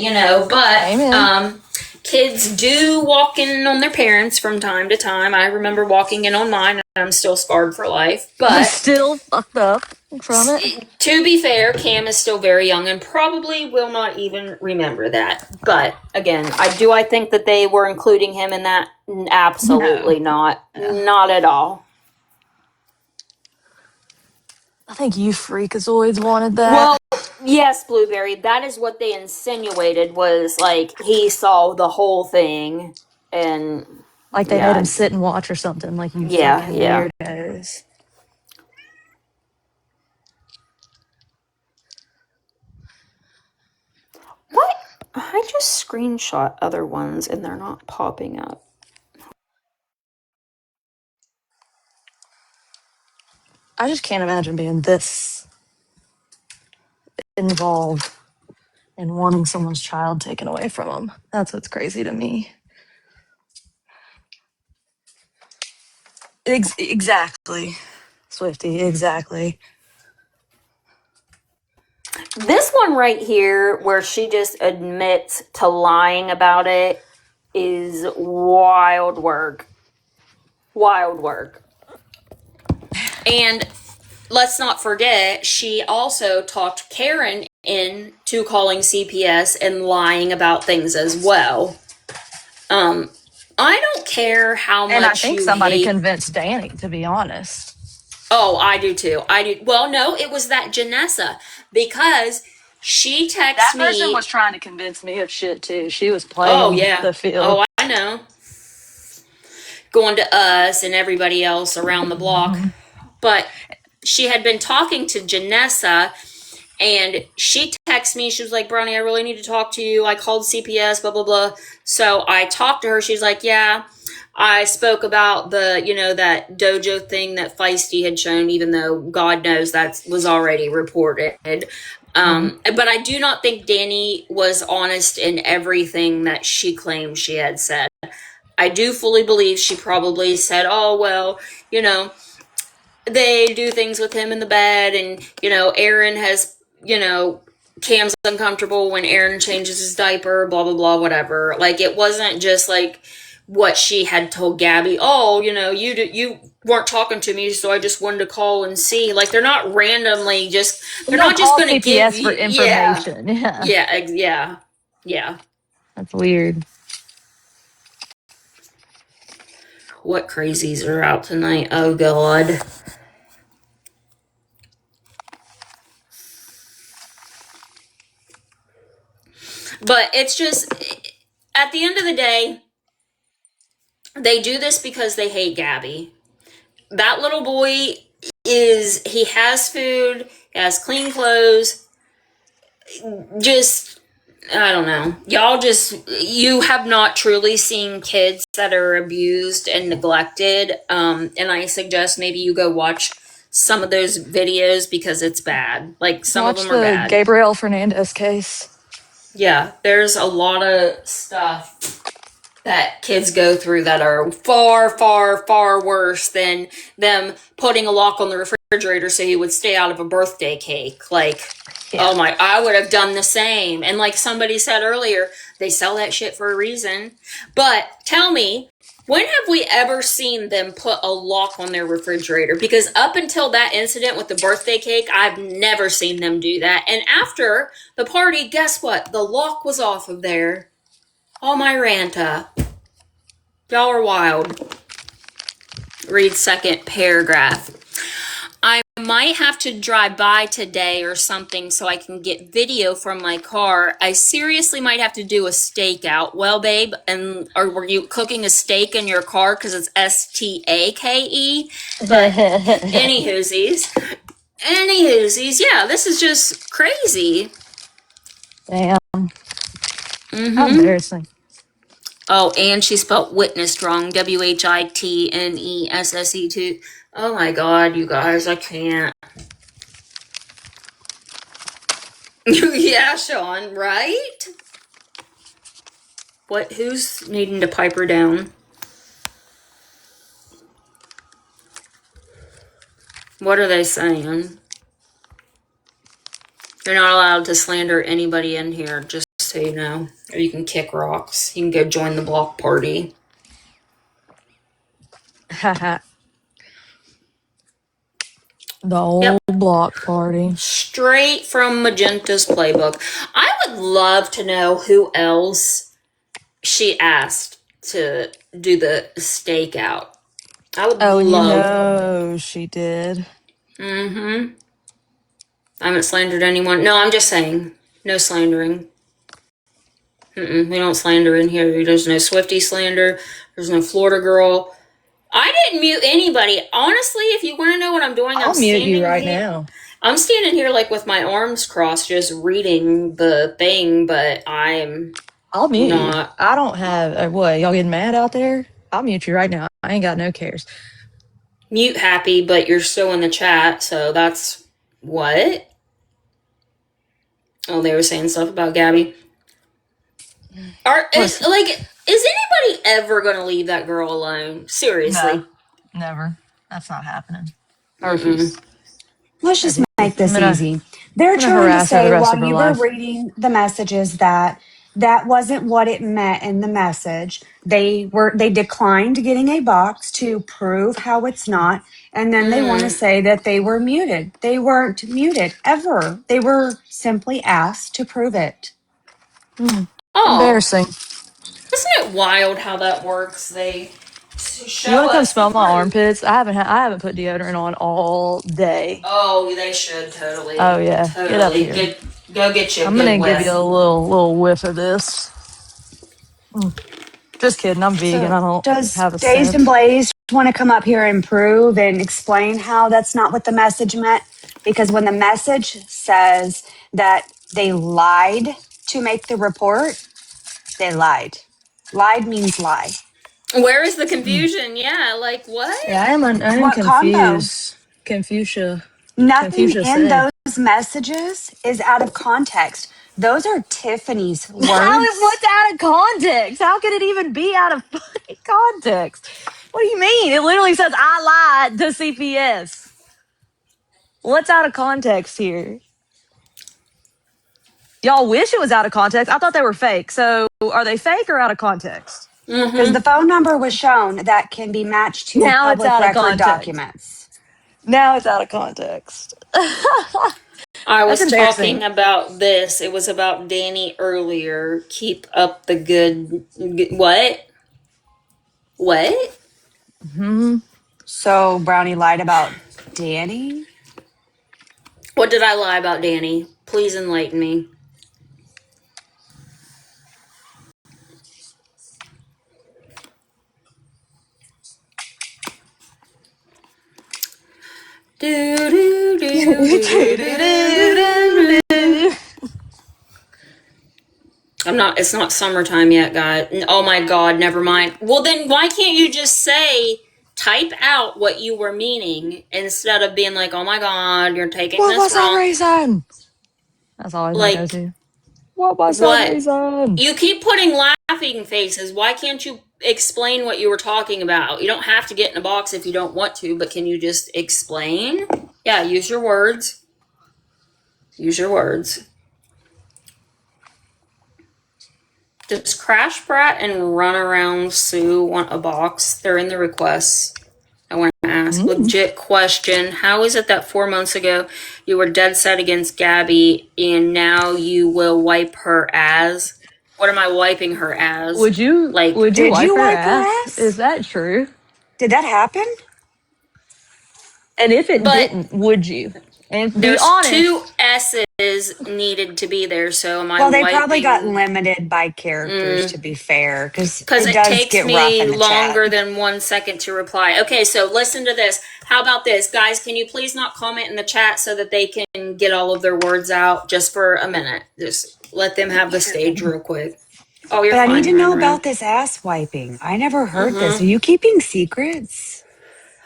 but Amen. Kids do walk in on their parents from time to time. I remember walking in on mine, and I'm still scarred for life. But still fucked up from it. to be fair, Cam is still very young and probably will not even remember that. But again, I think that they were including him in that? Absolutely not. Not at all. I think you freakazoids wanted that. Well, yes, Blueberry. That is what they insinuated, was like he saw the whole thing, and like they made him sit and watch or something. Like you fucking weirdos. What? I just screenshot other ones and they're not popping up. I just can't imagine being this involved in wanting someone's child taken away from them. That's what's crazy to me. Exactly, Swifty, exactly. This one right here, where she just admits to lying about it, is wild work. Wild work. And let's not forget, she also talked Karen into calling CPS and lying about things as well. I don't care how much and I think somebody hate... convinced Danny, to be honest. Oh, I do too. I do. Well, no, it was that Janessa, because she texted that me. That person was trying to convince me of shit too. She was playing the field. Oh, I know. Going to us and everybody else around the block. Mm-hmm. But she had been talking to Janessa, and she texted me. She was like, Brownie, I really need to talk to you. I called CPS, blah, blah, blah. So I talked to her. She's like, yeah, I spoke about the, that dojo thing that Feisty had shown, even though God knows that was already reported. But I do not think Danny was honest in everything that she claimed she had said. I do fully believe she probably said, oh, well, you know, they do things with him in the bed, and Aaron has, Cam's uncomfortable when Aaron changes his diaper, blah blah blah, whatever. Like, it wasn't just like what she had told Gabby. Oh, you weren't talking to me, so I just wanted to call and see. Like, they're not randomly just. They're Don't not just call going to give CPS for you. Yeah, information. Yeah, yeah. that's weird. What crazies are out tonight? Oh God. But it's just, at the end of the day, they do this because they hate Gabby. That little boy he has food, he has clean clothes. Just, I don't know. You have not truly seen kids that are abused and neglected. And I suggest maybe you go watch some of those videos because it's bad. Like, some of Watch them are the bad. Gabriel Fernandez case. Yeah, there's a lot of stuff that kids go through that are far, far, far worse than them putting a lock on the refrigerator so he would stay out of a birthday cake. Like, Yeah. oh my, I would have done the same. And like somebody said earlier, they sell that shit for a reason. But tell me, when have we ever seen them put a lock on their refrigerator? Because up until that incident with the birthday cake, I've never seen them do that. And after the party, guess what? The lock was off of there. Oh my Ranta. Y'all are wild. Read second paragraph. I might have to drive by today or something so I can get video from my car. I seriously might have to do a stakeout. Well, babe, or were you cooking a steak in your car because it's STAKE? But anywhoosies, yeah, this is just crazy. Damn. How embarrassing. Oh, and she spelled witnessed wrong. WHITNESSE too. Oh my God, you guys, I can't. Yeah, Sean, right? What? Who's needing to pipe her down? What are they saying? You're not allowed to slander anybody in here, just so you know. Or you can kick rocks. You can go join the block party. The old Yep. block party. Straight from Magenta's playbook. I would love to know who else she asked to do the stakeout. I would love. She did. I haven't slandered anyone. No, I'm just saying. No slandering. We don't slander in here. There's no Swifty slander. There's no Florida girl. I didn't mute anybody. Honestly, if you want to know what I'm doing, I'll mute you right now. I'm standing here like with my arms crossed, just reading the thing, but I'll mute not. you. I don't have what, y'all getting mad out there? I'll mute you right now. I ain't got no cares. Mute happy, but you're still in the chat, so that's what? Oh, they were saying stuff about Gabby. Is anybody ever gonna leave that girl alone? Seriously. No, never. That's not happening. I refuse. Let's just make this easy. I'm They're gonna trying to harass her the say rest while of her you were life. reading the messages that that wasn't what it meant in the message. They declined getting a box to prove how it's not, and then they want to say that they were muted. They weren't muted ever. They were simply asked to prove it. Oh, Embarrassing. isn't it wild how that works? They You show want to come us the smell my proof. armpits? I haven't put deodorant on all day. Oh, they should Oh totally, yeah, get up totally. here. Go get you a I'm good gonna give you whiff. a little whiff of this. Just kidding. I'm vegan. So, I don't does have a Dazed and scent. Blaze want to come up here and prove and explain how that's not what the message meant? Because when the message says that they lied to make the report, they lied. Lied means lie. Where is the confusion? Yeah, like what? Yeah, I am What combo? confused. Confucia. Nothing Confucia in say. those messages is out of context. Those are Tiffany's How words. what's out of context? How could it even be out of fucking context? What do you mean? It literally says I lied to CPS. What's out of context here? Y'all wish it was out of context. I thought they were fake. So are they fake or out of context? Because the phone number was shown that can be matched to Now it's public out of record context. documents. Now it's out of context. I That's was embarrassing. talking about this. It was about Danny earlier. Keep up the what? What? Hmm. So Brownie lied about Danny? What did I lie about Danny? Please enlighten me. Do do do do do do do do. It's not summertime yet, guys. Oh my god, never mind. Well, then why can't you just type out what you were meaning instead of being like, oh my god, you're taking What this was that wrong? reason? That's always my Like, go-to. What was that what? reason? You keep putting laughing faces. Why can't you explain what you were talking about? You don't have to get in a box if you don't want to, but can you just explain? Yeah, use your words. Use your words. Does Crash Brat and Run Around Sue want a box? They're in the requests. I want to ask. Legit question. How is it that 4 months ago you were dead set against Gabby and now you will wipe her as? What am I wiping her as? Would you Like, Did wipe you her wipe her ass? Is ass? that true? Did that happen? And if it but didn't, would you? And be there's two honest. S's needed to be there, so am I Well, they probably got wiping? limited by characters, to be fair, because Because it it does takes get rough me in the chat. longer than 1 second to reply. Okay, so listen to this. How about this? Guys, can you please not comment in the chat so that they can get all of their words out just for a minute? Just let them have the stage real quick. Oh, you're But I need fine, to know Ren. about this ass wiping. I never heard this. Are you keeping secrets?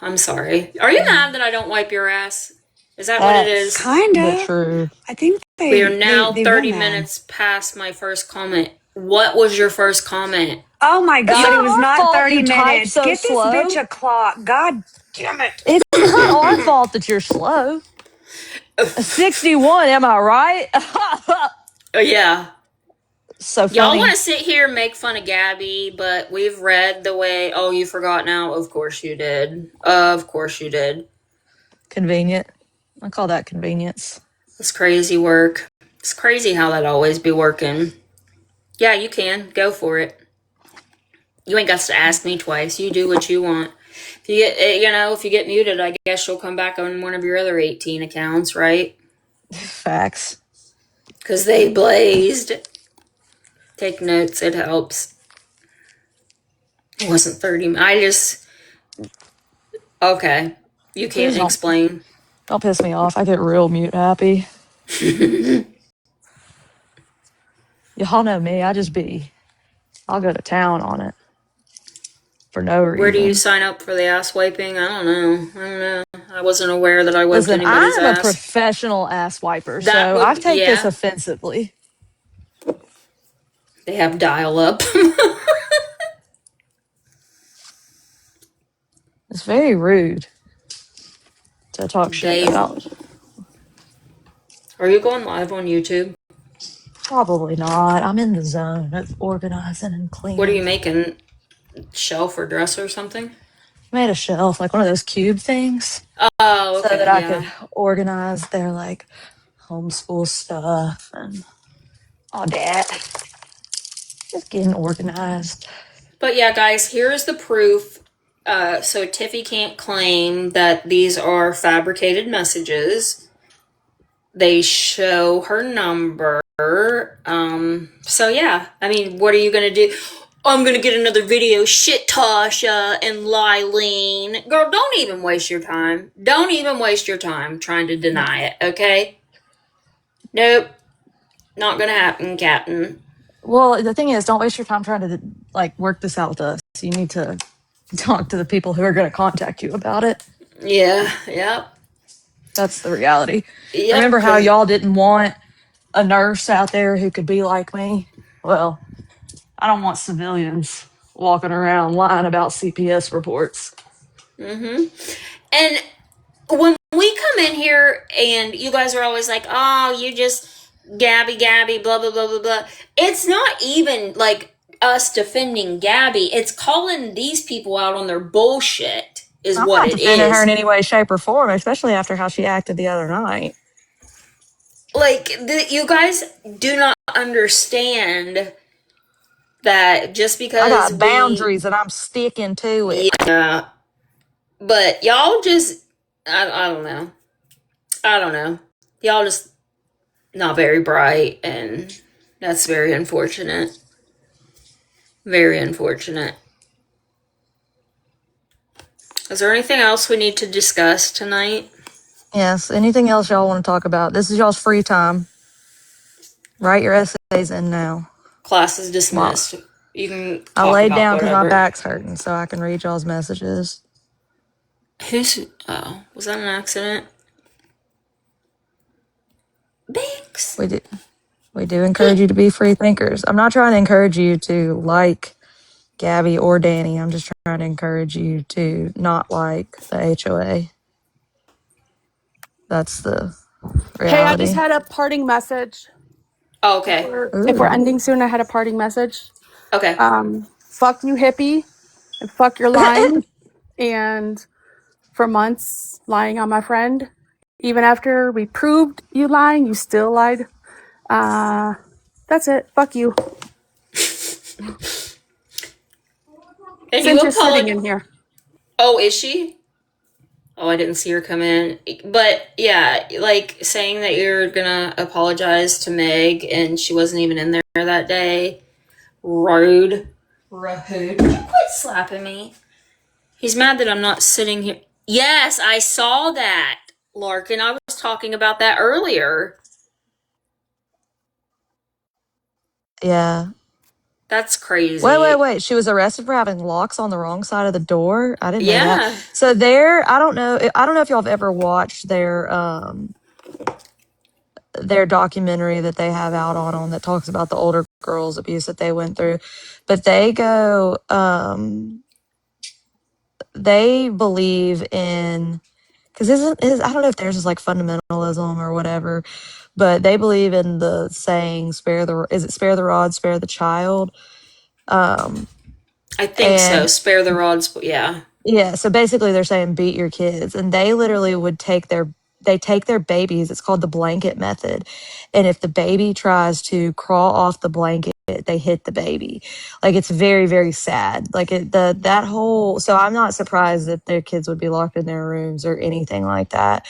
I'm sorry. Are you mad that I don't wipe your ass? Is that what it That's is? the Kinda. truth. I think We are they they now they were 30 mad. minutes past my first comment. What was your first comment? Oh my It's god, it not was our not fault you 30 type minutes. so Get this bitch slow. a clock. God damn it. It's not our fault that you're slow. 61, am I right? Yeah. So Y'all want funny. to sit here and make fun of Gabby, but we've read the way. Oh, you forgot now? Of course you did. Of course you did. Convenient. I call that convenience. It's crazy work. It's crazy how that always be working. Yeah, you can. Go for it. You ain't got to ask me twice. You do what you want. If you get, if you get muted, I guess you'll come back on one of your other 18 accounts, right? Facts. Because they blazed. Take notes. It helps. It wasn't 30. Okay. You Please can't don't explain. piss me off. I get real mute happy. Y'all know me. I'll go to town on it for no Where do you reason. sign up for the ass wiping? I don't know. I wasn't aware that I wiped Listen, I anybody's am a ass. professional ass wiper, That so I would, take this yeah. offensively. They have dial up. It's very rude to talk shit Dave, about. are you going live on YouTube? Probably not. I'm in the zone of organizing and What are cleaning. you making? Shelf or dresser or something? Made a shelf, like one of those cube things, Oh, so that okay, I could yeah. organize their like homeschool stuff and all that. Just getting organized. But yeah, guys, here's the proof. So Tiffy can't claim that these are fabricated messages. They show her number. So yeah, I mean, what are you gonna do? I'm gonna get another video. Shit, Tasha and Lylene. Girl, don't even waste your time. Don't even waste your time trying to deny it, okay? Nope. Not gonna happen, Captain. Well, the thing is, don't waste your time trying to like work this out with us. You need to talk to the people who are going to contact you about it. Yeah, yep. That's the reality. Yep, Remember how because y'all didn't want a nurse out there who could be like me? Well, I don't want civilians walking around lying about CPS reports. And when we come in here and you guys are always like, oh, you just Gabby, blah, blah, blah, blah, blah. It's not even like us defending Gabby. It's calling these people out on their bullshit is I'm what not it defending her in is. any way, shape, or form, especially after how she acted the other night. Like, you guys do not understand that just because I got boundaries and I'm sticking to it. Yeah. But y'all just, I don't know. I don't know. Y'all just not very bright, and that's very unfortunate. Very unfortunate. Is there anything else we need to discuss tonight? Yes. Anything else y'all want to talk about? This is y'all's free time. Write your essays in now. Class is Well, dismissed. You can I talk laid about down because my whatever. back's hurting, so I can read y'all's messages. Oh, was that an accident? Thanks. We do encourage you to be free thinkers. I'm not trying to encourage you to like Gabby or Danny. I'm just trying to encourage you to not like the HOA. That's the Hey, I just reality. had a parting message. Oh, If okay. we're Ooh. ending soon, I had a parting message. Okay. Fuck you, hippie, and fuck your lying. And for months, lying on my friend. Even after we proved you lying, you still lied. That's it. Fuck you. And you Cinch sitting apologize. in here. Oh, is she? Oh, I didn't see her come in. But yeah, like saying that you're gonna apologize to Meg and she wasn't even in there that day. Rude. Rude. Would you quit slapping me? He's mad that I'm not sitting here. Yes, I saw that, Larkin. I was talking about that earlier. Yeah. That's crazy. Wait. She was arrested for having locks on the wrong side of the door. I didn't know that. Yeah. So I don't know if y'all have ever watched their documentary that they have out on that talks about the older girls abuse that they went through. But they believe in, because I don't know if theirs is like fundamentalism or whatever, but they believe in the saying spare the rod, spare the child. I think so. And Spare the rods. Yeah. yeah, so basically they're saying beat your kids, and they literally would take their babies. It's called the blanket method. And if the baby tries to crawl off the blanket, they hit the baby. Like, it's very, very sad. Like, that whole, so I'm not surprised that their kids would be locked in their rooms or anything like that.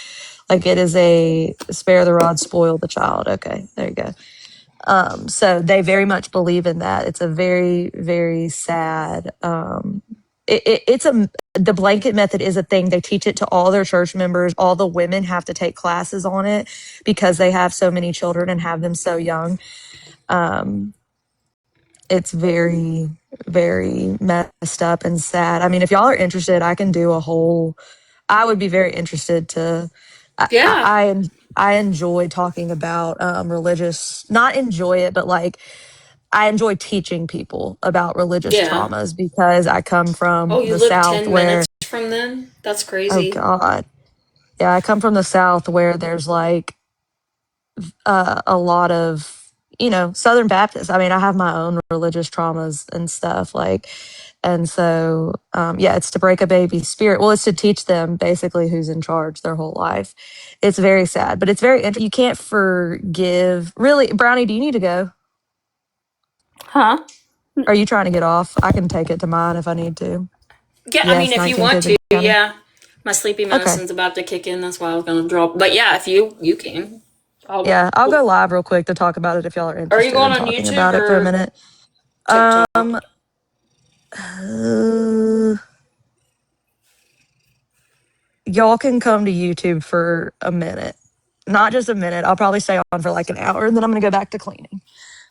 Like, it is a spare the rod, spoil the child. Okay, there you go. So they very much believe in that. It's a very, very sad, the blanket method is a thing. They teach it to all their church members. All the women have to take classes on it because they have so many children and have them so young. It's very, very messed up and sad. I mean, if y'all are interested, I would be very interested to, Yeah. I enjoy talking about religious, not enjoy it, but like I enjoy teaching people about religious Yeah. traumas because I come Oh, from you the live South 10 minutes where, from them? That's oh crazy. God. Yeah, I come from the South where there's like a lot of, Southern Baptists. I mean, I have my own religious traumas and stuff. Like, and so, yeah, it's to break a baby's spirit. Well, it's to teach them basically who's in charge their whole life. It's very sad, but it's very interesting. You can't forgive. Really, Brownie, do you need to go? Huh? Are you trying to get off? I can take it to mine if I need to. Yeah, I mean, Yes, if you 19 want kids in to, counting. yeah. My sleepy Okay. medicine's about to kick in. That's why I was going to drop. But yeah, if you can. Yeah, I'll go live real quick to talk about it if y'all are Are you interested going in on talking YouTube about it for a or minute. TikTok? Um, uh, y'all can come to YouTube for a minute. Not just a minute. I'll probably stay on for like an hour and then I'm going to go back to cleaning.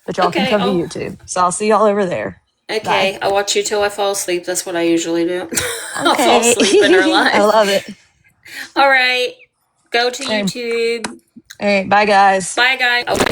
But y'all can Okay. come to Oh, YouTube. So I'll see y'all over there. Bye. okay. I watch you till I fall asleep. That's what I usually do. I'll fall Okay. asleep in her I life. love it. All right. Go to All right. YouTube. All right. Bye, guys. Bye, guys. Okay.